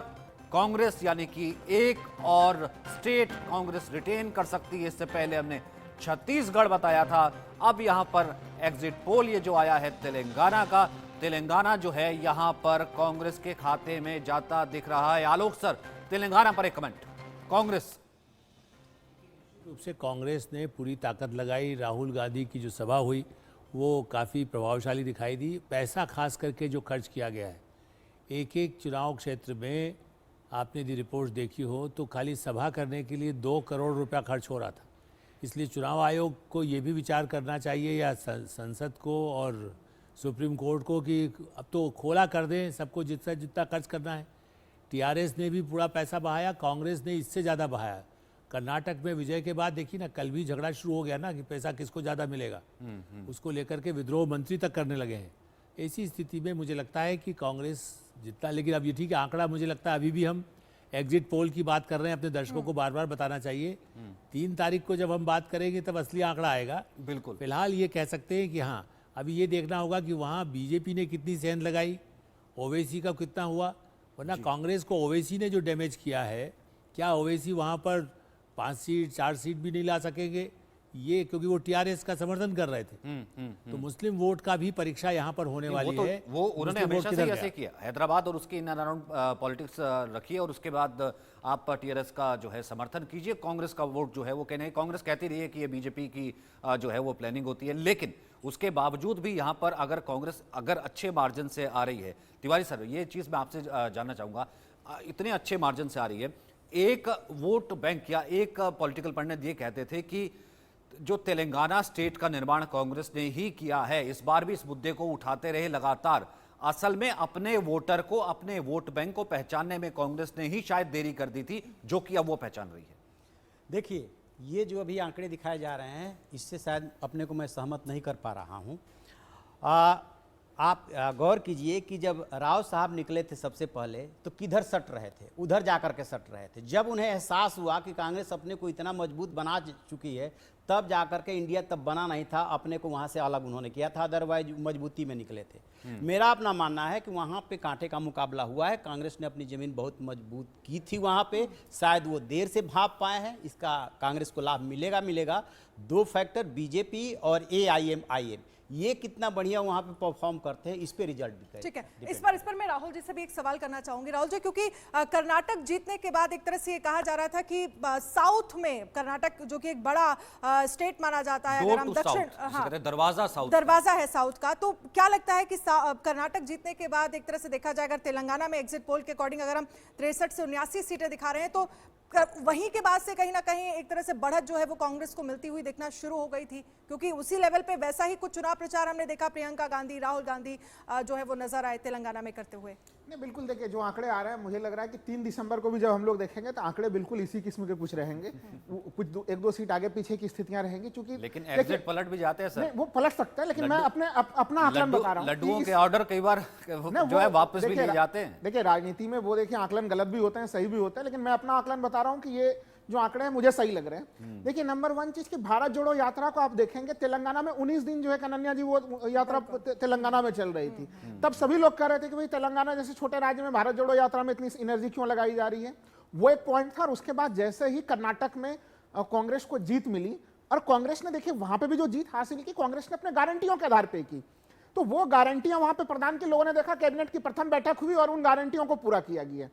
कांग्रेस यानी कि एक और स्टेट कांग्रेस रिटेन कर सकती है। इससे पहले हमने छत्तीसगढ़ बताया था। अब यहां पर एग्जिट पोल ये जो आया है तेलंगाना का, तेलंगाना जो है यहां पर कांग्रेस के खाते में जाता दिख रहा है। आलोक सर, तेलंगाना पर एक कमेंट। कांग्रेस रूप से कांग्रेस ने पूरी ताकत लगाई। राहुल गांधी की जो सभा हुई वो काफ़ी प्रभावशाली दिखाई दी। पैसा खास करके जो खर्च किया गया है, एक एक चुनाव क्षेत्र में आपने यदि रिपोर्ट देखी हो तो खाली सभा करने के लिए 2 करोड़ रुपया खर्च हो रहा था। इसलिए चुनाव आयोग को ये भी विचार करना चाहिए, या संसद को और सुप्रीम कोर्ट को, कि अब तो खोला कर दें सबको जितना जितना खर्च करना है। टीआरएस ने भी पूरा पैसा बहाया, कांग्रेस ने इससे ज़्यादा बहाया। कर्नाटक में विजय के बाद देखिए ना, कल भी झगड़ा शुरू हो गया ना कि पैसा किसको ज़्यादा मिलेगा, उसको लेकर के विद्रोह मंत्री तक करने लगे हैं। ऐसी स्थिति में मुझे लगता है कि कांग्रेस जितना, लेकिन अब ये ठीक है, आंकड़ा मुझे लगता है अभी भी हम एग्जिट पोल की बात कर रहे हैं। अपने दर्शकों को बार बार बताना चाहिए, 3 तारीख को जब हम बात करेंगे तब असली आंकड़ा आएगा। बिल्कुल, फिलहाल ये कह सकते हैं कि हाँ, अभी ये देखना होगा कि वहाँ बीजेपी ने कितनी सेंध लगाई, ओवैसी का कितना हुआ। वरना कांग्रेस को ओवैसी ने जो डैमेज किया है, क्या ओवैसी वहाँ पर 5 सीट 4 सीट भी नहीं ला सकेंगे ये, क्योंकि वो टीआरएस का समर्थन कर रहे थे। तो मुस्लिम वोट का भी परीक्षा यहाँ पर होने वाली है। वो उन्होंने हमेशा से ऐसे किया, हैदराबाद और उसकी इन अराउंड पॉलिटिक्स रखी है और उसके बाद आप टीआरएस का जो है समर्थन कीजिए। कांग्रेस का वोट जो है वो कहने, कांग्रेस कहती रही है कि ये बीजेपी की जो है वो प्लानिंग होती है, लेकिन उसके बावजूद भी यहाँ पर अगर कांग्रेस अगर अच्छे मार्जिन से आ रही है, तिवारी सर ये चीज़ मैं आपसे जानना चाहूँगा, इतने अच्छे मार्जिन से आ रही है, एक वोट बैंक या एक पॉलिटिकल पंडित ये कहते थे कि जो तेलंगाना स्टेट का निर्माण कांग्रेस ने ही किया है, इस बार भी इस मुद्दे को उठाते रहे लगातार, असल में अपने वोटर को, अपने वोट बैंक को पहचानने में कांग्रेस ने ही शायद देरी कर दी थी, जो कि अब वो पहचान रही है। देखिए, ये जो अभी आंकड़े दिखाए जा रहे हैं, इससे शायद अपने को मैं सहमत नहीं कर पा रहा हूँ। आप गौर कीजिए कि जब राव साहब निकले थे सबसे पहले तो किधर सट रहे थे, उधर जाकर के सट रहे थे। जब उन्हें एहसास हुआ कि कांग्रेस अपने को इतना मजबूत बना चुकी है, तब जाकर के इंडिया तब बना नहीं था, अपने को वहाँ से अलग उन्होंने किया था, अदरवाइज मजबूती में निकले थे। मेरा अपना मानना है कि वहाँ पे कांटे का मुकाबला हुआ है। कांग्रेस ने अपनी ज़मीन बहुत मजबूत की थी वहाँ पे, शायद वो देर से भाप पाए हैं, इसका कांग्रेस को लाभ मिलेगा। 2 फैक्टर बीजेपी और AIM ये कितना बढ़िया वहां पे परफॉर्म करते हैं, इस पे रिजल्ट भी। ठीक है, इस पर मैं राहुल जी से भी एक सवाल करना चाहूंगी। राहुल जी, क्योंकि कर्नाटक जीतने के बाद एक तरह से ये कहा जा रहा था कि साउथ में कर्नाटक जो कि एक बड़ा स्टेट माना जाता है, अगर हम दक्षिण, दरवाजा है साउथ का, तो क्या लगता है कि कर्नाटक जीतने के बाद एक तरह से देखा जाए, अगर तेलंगाना में एग्जिट पोल के अकॉर्डिंग अगर हम 63 से 79 सीटें दिखा रहे हैं, तो वहीं के बाद से कहीं ना कहीं एक तरह से बढ़त जो है वो कांग्रेस को मिलती हुई दिखना शुरू हो गई थी, क्योंकि उसी लेवल पे वैसा ही कुछ चुनाव प्रचार हमने देखा प्रियंका गांधी, राहुल गांधी जो है वो नजर आए तेलंगाना में करते हुए। नहीं, बिल्कुल देखिए, जो आंकड़े आ रहे हैं, मुझे लग रहा है कि 3 दिसंबर को भी जब हम लोग देखेंगे तो आंकड़े बिल्कुल इसी किस्म के कुछ रहेंगे। कुछ 1-2 सीट आगे पीछे की स्थितियां रहेंगी, क्योंकि लेकिन एग्जिट पलट भी जाते हैं सर। वो पलट सकता है, लेकिन मैं अपना आकलन बता रहा हूँ। लड्डुओं के ऑर्डर कई बार जो है वापस भी लिए जाते हैं। देखिए, राजनीति में वो देखिए आकलन गलत भी होते हैं, सही भी होते हैं, लेकिन मैं अपना आकलन बता रहा हूँ कि ये जो आंकड़े हैं मुझे सही लग रहे हैं। देखिए, नंबर 1 चीज की भारत जोड़ो यात्रा को आप देखेंगे, तेलंगाना में 19 दिन जो है कन्हैया जी वो यात्रा तेलंगाना में चल रही थी। तब सभी लोग कह रहे थे कि भाई तेलंगाना जैसे छोटे राज्य में भारत जोड़ो यात्रा में इतनी एनर्जी क्यों लगाई जा रही है। वो एक पॉइंट था। और उसके बाद जैसे ही कर्नाटक में कांग्रेस को जीत मिली, और कांग्रेस ने देखिए वहां पे भी जो जीत हासिल की, कांग्रेस ने अपने गारंटियों के आधार पे की। तो वो गारंटियां वहां पे प्रधान के लोगों ने देखा, कैबिनेट की प्रथम बैठक हुई और उन गारंटियों को पूरा किया गया।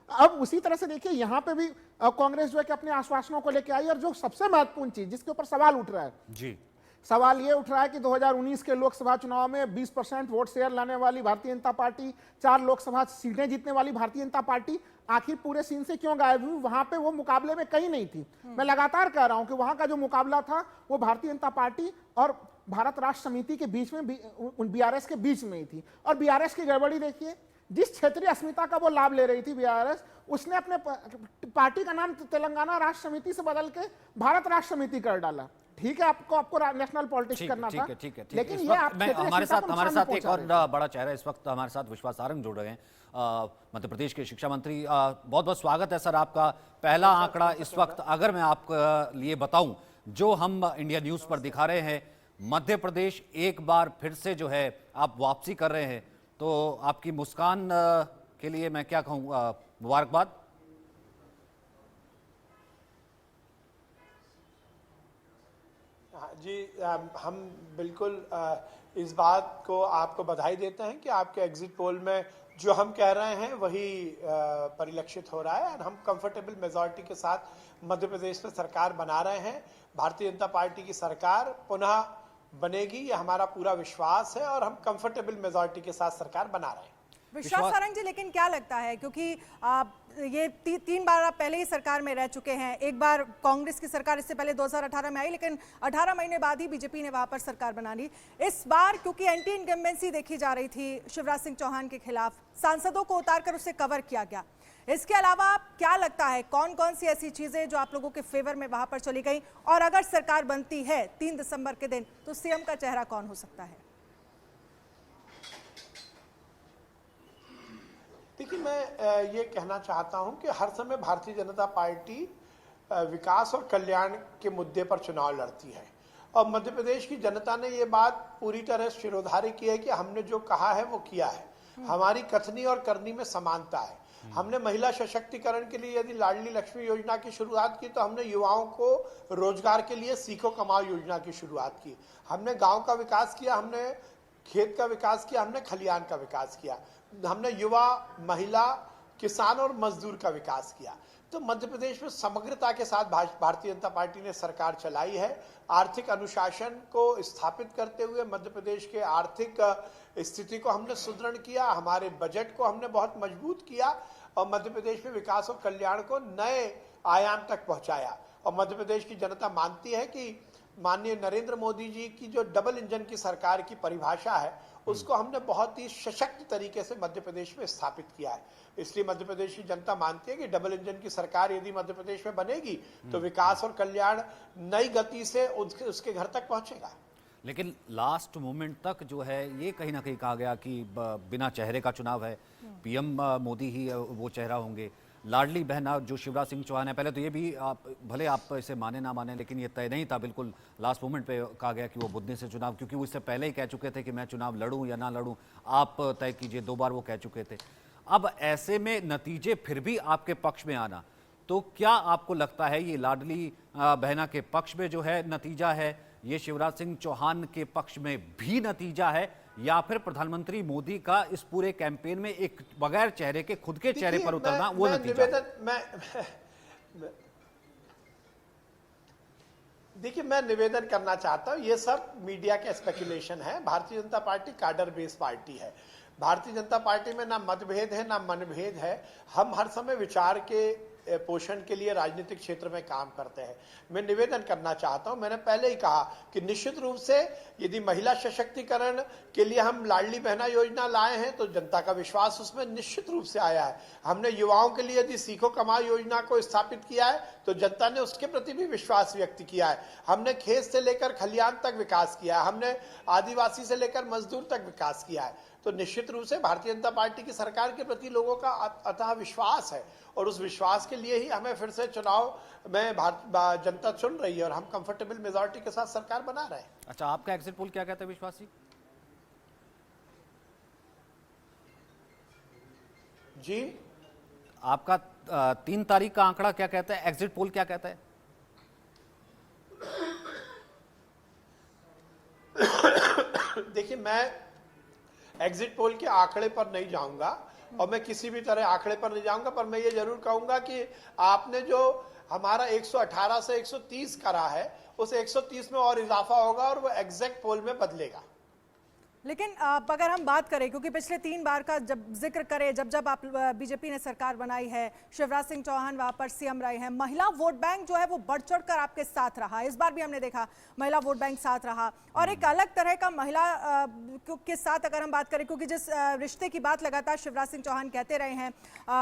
अब उसी तरह से देखिए यहां पे भी कांग्रेस जो है कि अपने आश्वासनों को लेकर आई। और जो सबसे महत्वपूर्ण चीज जिसके ऊपर सवाल उठ रहा है जी, सवाल ये उठ रहा है कि 2019 के लोकसभा चुनाव में 20% वोट शेयर लाने वाली भारतीय जनता पार्टी, 4 लोकसभा सीटें जीतने वाली भारतीय जनता पार्टी आखिर पूरे सीन से क्यों गायब हुई? वहां पे वो मुकाबले में कहीं नहीं थी। मैं लगातार कह रहा हूं कि वहां का जो मुकाबला था वो भारतीय जनता पार्टी और भारत राष्ट्र समिति के बीच में, बीआरएस के बीच में ही थी। और बीआरएस की गड़बड़ी देखिए, जिस क्षेत्रीय अस्मिता का वो लाभ ले रही थी बीआरएस, उसने अपने पार्टी का नाम तेलंगाना राष्ट्र समिति से बदल के भारत राष्ट्र समिति कर डाला। ठीक है, आपको नेशनल पॉलिटिक्स करना था, लेकिन ये हमारे साथ एक और बड़ा चेहरा इस वक्त हमारे साथ विश्वास सारंग जुड़ रहे हैं, मध्य प्रदेश के शिक्षा मंत्री। बहुत बहुत स्वागत है सर आपका। पहला आंकड़ा इस वक्त अगर मैं आपके लिए बताऊं, जो हम इंडिया न्यूज पर दिखा रहे हैं, मध्य प्रदेश एक बार फिर से जो है आप वापसी कर रहे हैं, तो आपकी मुस्कान के लिए मैं क्या कहूँ, मुबारकबाद। जी, हम बिल्कुल इस बात को आपको बधाई देते हैं कि आपके एग्जिट पोल में जो हम कह रहे हैं वही परिलक्षित हो रहा है। और हम कंफर्टेबल मेजॉरिटी के साथ मध्य प्रदेश में सरकार बना रहे हैं। भारतीय जनता पार्टी की सरकार पुनः बनेगी, ये हमारा पूरा विश्वास है, और हम कंफर्टेबल मेजॉरिटी के साथ सरकार बना रहे हैं। विश्वास सारंग जी, लेकिन क्या लगता है, क्योंकि ये 3 बार आप पहले ही सरकार में रह चुके हैं। एक बार कांग्रेस की सरकार इससे पहले 2018 में आई, लेकिन 18 महीने बाद ही बीजेपी ने वहां पर सरकार बना ली। इस बार क्योंकि एंटी इनकम्बेंसी देखी जा रही थी शिवराज सिंह चौहान के खिलाफ, सांसदों को उतारकर उसे कवर किया गया। इसके अलावा क्या लगता है, कौन कौन सी ऐसी चीजें जो आप लोगों के फेवर में वहां पर चली गई, और अगर सरकार बनती है 3 दिसंबर के दिन तो सीएम का चेहरा कौन हो सकता है? देखिए, मैं ये कहना चाहता हूं कि हर समय भारतीय जनता पार्टी विकास और कल्याण के मुद्दे पर चुनाव लड़ती है, और मध्य प्रदेश की जनता ने ये बात पूरी तरह शिरोधार्य की है कि हमने जो कहा है वो किया है। हमारी कथनी और करनी में समानता है। हमने महिला सशक्तिकरण के लिए यदि लाडली लक्ष्मी योजना की शुरुआत की, तो हमने युवाओं को रोजगार के लिए सीखो कमाओ योजना की शुरुआत की। हमने गांव का विकास किया, हमने खेत का विकास किया, हमने खलियान का विकास किया, हमने युवा, महिला, किसान और मजदूर का विकास किया। तो मध्य प्रदेश में समग्रता के साथ भारतीय जनता पार्टी ने सरकार चलाई है। आर्थिक अनुशासन को स्थापित करते हुए मध्य प्रदेश के आर्थिक स्थिति को हमने सुदृढ़ किया, हमारे बजट को हमने बहुत मजबूत किया, और मध्य प्रदेश में विकास और कल्याण को नए आयाम तक पहुंचाया। और मध्य प्रदेश की जनता मानती है कि माननीय नरेंद्र मोदी जी की जो डबल इंजन की सरकार की परिभाषा है, उसको हमने बहुत ही सशक्त तरीके से मध्य प्रदेश में स्थापित किया है। इसलिए मध्य प्रदेश की जनता मानती है कि डबल इंजन की सरकार यदि मध्य प्रदेश में बनेगी तो विकास और कल्याण नई गति से उसके घर तक पहुंचेगा। लेकिन लास्ट मोमेंट तक जो है ये कहीं ना कहीं कहा गया कि बिना चेहरे का चुनाव है, पीएम मोदी ही वो चेहरा होंगे। लाडली बहना जो शिवराज सिंह चौहान है, पहले तो ये भी भले आप इसे माने ना माने, लेकिन ये तय नहीं था, बिल्कुल लास्ट मोमेंट पे कहा गया कि वो बुधनी से चुनाव, क्योंकि वो इससे पहले ही कह चुके थे कि मैं चुनाव लड़ूं या ना लड़ूं, आप तय कीजिए, 2 बार वो कह चुके थे। अब ऐसे में नतीजे फिर भी आपके पक्ष में आना, तो क्या आपको लगता है ये लाडली बहना के पक्ष में जो है नतीजा है, ये शिवराज सिंह चौहान के पक्ष में भी नतीजा है, या फिर प्रधानमंत्री मोदी का इस पूरे कैंपेन में एक बगैर चेहरे के खुद के चेहरे पर उतरना वो नतीजा? देखिए, मैं निवेदन करना चाहता हूं, ये सब मीडिया के स्पेकुलेशन है। Bharatiya Janata party cadre based party है। भारतीय जनता पार्टी में ना मतभेद है ना मनभेद है। हम हर समय विचार के पोषण के लिए राजनीतिक क्षेत्र में काम करते हैं। मैं निवेदन करना चाहता हूं, मैंने पहले ही कहा कि निश्चित रूप से यदि महिला सशक्तिकरण के लिए हम लाडली बहना योजना लाए हैं तो जनता का विश्वास उसमें निश्चित रूप से आया है। हमने युवाओं के लिए यदि सीखो कमाओ योजना को स्थापित किया है तो जनता ने उसके प्रति भी विश्वास व्यक्त किया है। हमने खेत से लेकर खलियान तक विकास किया है, हमने आदिवासी से लेकर मजदूर तक विकास किया है। तो निश्चित रूप से भारतीय जनता पार्टी की सरकार के प्रति लोगों का अतः विश्वास है, और उस विश्वास के लिए ही हमें फिर से चुनाव में जनता चुन रही है, और हम कंफर्टेबल मेजॉरिटी के साथ सरकार बना रहे हैं। अच्छा, आपका एग्जिट पोल क्या कहता है विश्वास जी? आपका 3 तारीख का आंकड़ा क्या कहता है, एग्जिट पोल क्या कहता है? देखिए, मैं एग्जिट पोल के आंकड़े पर नहीं जाऊंगा और मैं किसी भी तरह आंकड़े पर नहीं जाऊंगा, पर मैं ये जरूर कहूंगा कि आपने जो हमारा 118 से 130 करा है, उस 130 में और इजाफा होगा और वो एग्जैक्ट पोल में बदलेगा। लेकिन अगर हम बात करें, क्योंकि पिछले 3 बार का जब जिक्र करें, जब आप बीजेपी ने सरकार बनाई है, शिवराज सिंह चौहान वहां पर सीएम रहे हैं, महिला वोट बैंक जो है वो बढ़ चढ़कर आपके साथ रहा। इस बार भी हमने देखा महिला वोट बैंक साथ रहा और एक अलग तरह का महिला के साथ अगर हम बात करें, क्योंकि जिस रिश्ते की बात लगातार शिवराज सिंह चौहान कहते रहे हैं,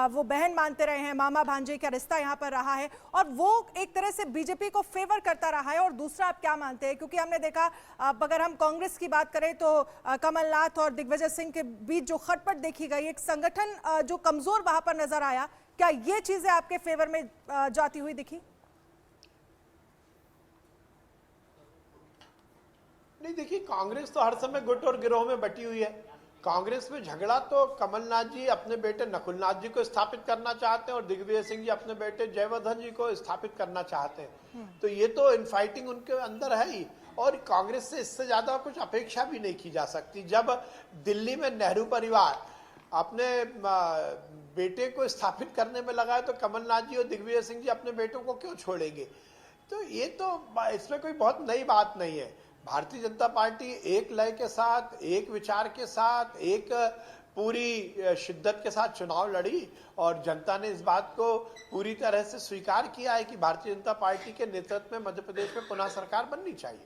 वो बहन मानते रहे हैं, मामा भांजे का रिश्ता यहाँ पर रहा है और वो एक तरह से बीजेपी को फेवर करता रहा है। और दूसरा, आप क्या मानते हैं, क्योंकि हमने देखा अगर हम कांग्रेस की बात करें तो कमलनाथ और दिग्विजय सिंह के बीच जो खटपट देखी गई, एक संगठन जो कमजोर वहां पर नजर आया, क्या ये चीजें आपके फेवर में जाती हुई दिखी? नहीं, देखिए, कांग्रेस तो हर समय गुट और गिरोह में बटी हुई है। कांग्रेस में झगड़ा तो कमलनाथ जी अपने बेटे नकुलनाथ जी को स्थापित करना चाहते हैं और दिग्विजय सिंह जी अपने बेटे जयवर्धन जी को स्थापित करना चाहते हैं। तो ये तो इनफाइटिंग उनके अंदर है ही, और कांग्रेस से इससे ज्यादा कुछ अपेक्षा भी नहीं की जा सकती। जब दिल्ली में नेहरू परिवार अपने बेटे को स्थापित करने में लगा है, तो कमलनाथ जी और दिग्विजय सिंह जी अपने बेटों को क्यों छोड़ेंगे? तो ये तो इसमें कोई बहुत नई बात नहीं है। भारतीय जनता पार्टी एक लय के साथ, एक विचार के साथ, एक पूरी शिद्दत के साथ चुनाव लड़ी और जनता ने इस बात को पूरी तरह से स्वीकार किया है कि भारतीय जनता पार्टी के नेतृत्व में मध्य प्रदेश में पुनः सरकार बननी चाहिए।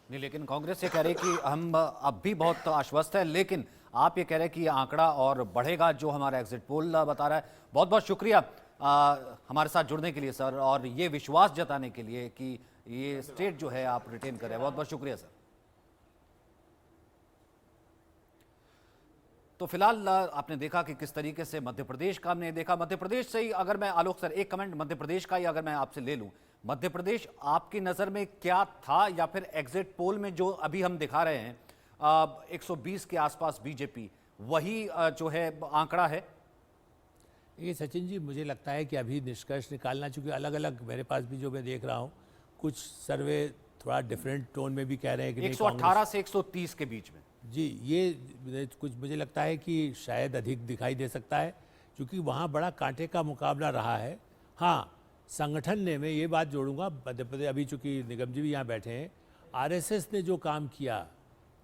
नहीं, लेकिन कांग्रेस ये कह रही कि हम अब भी बहुत आश्वस्त है, लेकिन आप ये कह रहे हैं कि ये आंकड़ा और बढ़ेगा जो हमारा एग्जिट पोल बता रहा है। बहुत बहुत शुक्रिया हमारे साथ जुड़ने के लिए सर, और ये विश्वास जताने के लिए कि ये स्टेट जो है आप रिटेन कर रहे हैं। बहुत बहुत शुक्रिया सर। तो फिलहाल आपने देखा कि किस तरीके से मध्य प्रदेश का हमने देखा। मध्य प्रदेश से ही अगर मैं, आलोक सर एक कमेंट मध्य प्रदेश का ही अगर मैं आपसे ले लूं, मध्य प्रदेश आपकी नज़र में क्या था, या फिर एग्जिट पोल में जो अभी हम दिखा रहे हैं 120 के आसपास बीजेपी, वही जो है आंकड़ा है? ये सचिन जी, मुझे लगता है कि अभी निष्कर्ष निकालना, चूंकि अलग अलग मेरे पास भी जो मैं देख रहा हूँ, कुछ सर्वे थोड़ा डिफरेंट टोन में भी कह रहे हैं कि 118 से 130 के बीच में। जी, ये कुछ मुझे लगता है कि शायद अधिक दिखाई दे सकता है, क्योंकि वहाँ बड़ा कांटे का मुकाबला रहा है। हाँ, संगठन ने, मैं ये बात जोड़ूंगा, मध्य प्रदेश, अभी चूंकि निगम जी भी यहाँ बैठे हैं, आरएसएस ने जो काम किया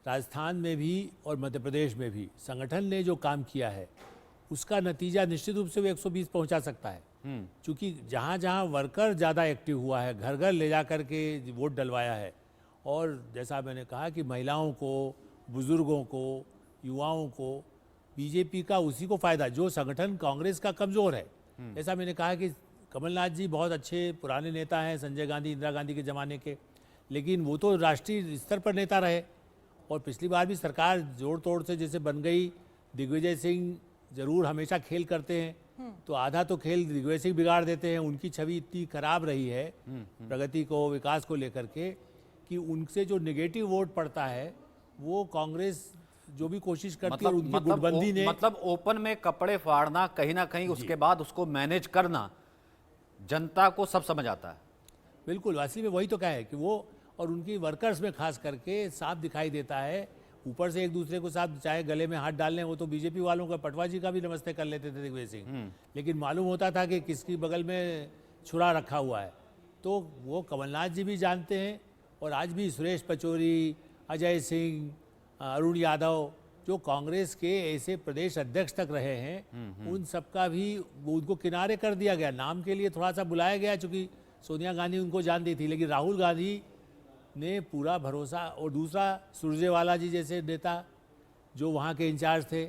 राजस्थान में भी और मध्य प्रदेश में भी, संगठन ने जो काम किया है, उसका नतीजा निश्चित रूप से वो 120 पहुँचा सकता है। क्योंकि जहाँ जहाँ वर्कर ज़्यादा एक्टिव हुआ है, घर घर ले जा कर के वोट डलवाया है, और जैसा मैंने कहा कि महिलाओं को, बुजुर्गों को, युवाओं को, बीजेपी का उसी को फ़ायदा, जो संगठन कांग्रेस का कमज़ोर है। जैसा मैंने कहा कि कमलनाथ जी बहुत अच्छे पुराने नेता हैं, संजय गांधी, इंदिरा गांधी के ज़माने के, लेकिन वो तो राष्ट्रीय स्तर पर नेता रहे, और पिछली बार भी सरकार जोड़ तोड़ से जैसे बन गई। दिग्विजय सिंह ज़रूर हमेशा खेल करते हैं, तो आधा तो खेल दिग्विजय सिंह बिगाड़ देते हैं। उनकी छवि इतनी खराब रही है प्रगति को, विकास को लेकर के, कि उनसे जो नेगेटिव वोट पड़ता है वो कांग्रेस जो भी कोशिश करती है, उनकी गुटबंदी ने, मतलब ओपन में कपड़े फाड़ना, कहीं ना कहीं उसके बाद उसको मैनेज करना, जनता को सब समझ आता है। बिल्कुल, असली में वही तो क्या है कि वो, और उनकी वर्कर्स में खास करके साफ दिखाई देता है। ऊपर से एक दूसरे को साथ चाहे गले में हाथ डाल लें, वो तो बीजेपी वालों का, पटवा जी का भी नमस्ते कर लेते थे दिग्विजय सिंह, लेकिन मालूम होता था कि किसकी बगल में छुरा रखा हुआ है। तो वो कमलनाथ जी भी जानते हैं, और आज भी सुरेश पचौरी, अजय सिंह, अरुण यादव, जो कांग्रेस के ऐसे प्रदेश अध्यक्ष तक रहे हैं, उन सबका भी उनको किनारे कर दिया गया। नाम के लिए थोड़ा सा बुलाया गया, चूँकि सोनिया गांधी उनको जानती थी, लेकिन राहुल गांधी ने पूरा भरोसा, और दूसरा सुरजेवाला जी जैसे नेता जो वहाँ के इंचार्ज थे,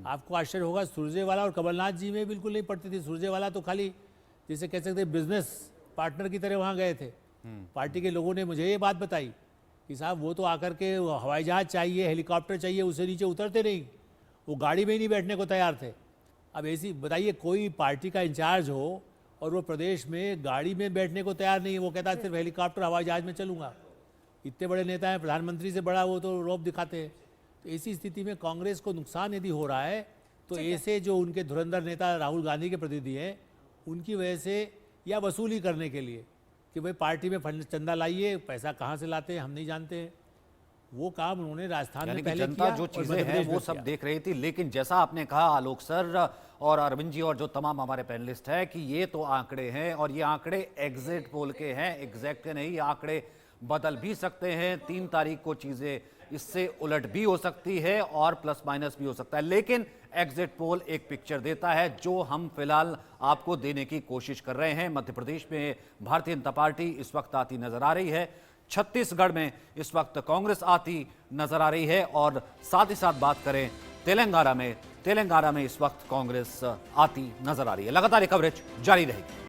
आपको आश्चर्य होगा, सुरजेवाला और कमलनाथ जी में बिल्कुल नहीं पड़ती थी। सुरजेवाला तो खाली जैसे कह सकते बिजनेस पार्टनर की तरह वहाँ गए थे। पार्टी के लोगों ने मुझे ये बात बताई कि साहब वो तो आकर के हवाई जहाज चाहिए, हेलीकॉप्टर चाहिए, उससे नीचे उतरते नहीं, वो गाड़ी में ही नहीं बैठने को तैयार थे। अब ऐसी बताइए, कोई पार्टी का इंचार्ज हो और वो प्रदेश में गाड़ी में बैठने को तैयार नहीं है, वो कहता है सिर्फ हेलीकॉप्टर हवाई जहाज में चलूँगा। इतने बड़े नेता हैं, प्रधानमंत्री से बड़ा वो तो रौब दिखाते हैं। तो ऐसी स्थिति में कांग्रेस को नुकसान यदि हो रहा है, तो ऐसे जो उनके धुरंधर नेता राहुल गांधी के प्रतिनिधि हैं, उनकी वजह से या वसूली करने के लिए कि भाई पार्टी में फंड चंदा लाइए, पैसा कहाँ से लाते हैं हम नहीं जानते हैं, वो काम उन्होंने राजस्थान में पहले जनता किया जो और चीजें मध्य हैं प्रदेश वो में सब किया। देख रही थी। लेकिन जैसा आपने कहा आलोक सर और अरविंद जी और जो तमाम हमारे पैनलिस्ट हैं कि ये तो आंकड़े हैं और ये आंकड़े एग्जिट पोल के हैं, एग्जैक्ट के नहीं। ये आंकड़े बदल भी सकते हैं, 3 तारीख को चीजें इससे उलट भी हो सकती है और प्लस माइनस भी हो सकता है। लेकिन एग्जिट पोल एक पिक्चर देता है जो हम फिलहाल आपको देने की कोशिश कर रहे हैं। मध्य प्रदेश में भारतीय जनता पार्टी इस वक्त आती नजर आ रही है, छत्तीसगढ़ में इस वक्त कांग्रेस आती नजर आ रही है और साथ ही साथ बात करें तेलंगाना में इस वक्त कांग्रेस आती नजर आ रही है। लगातार कवरेज जारी रहेगी।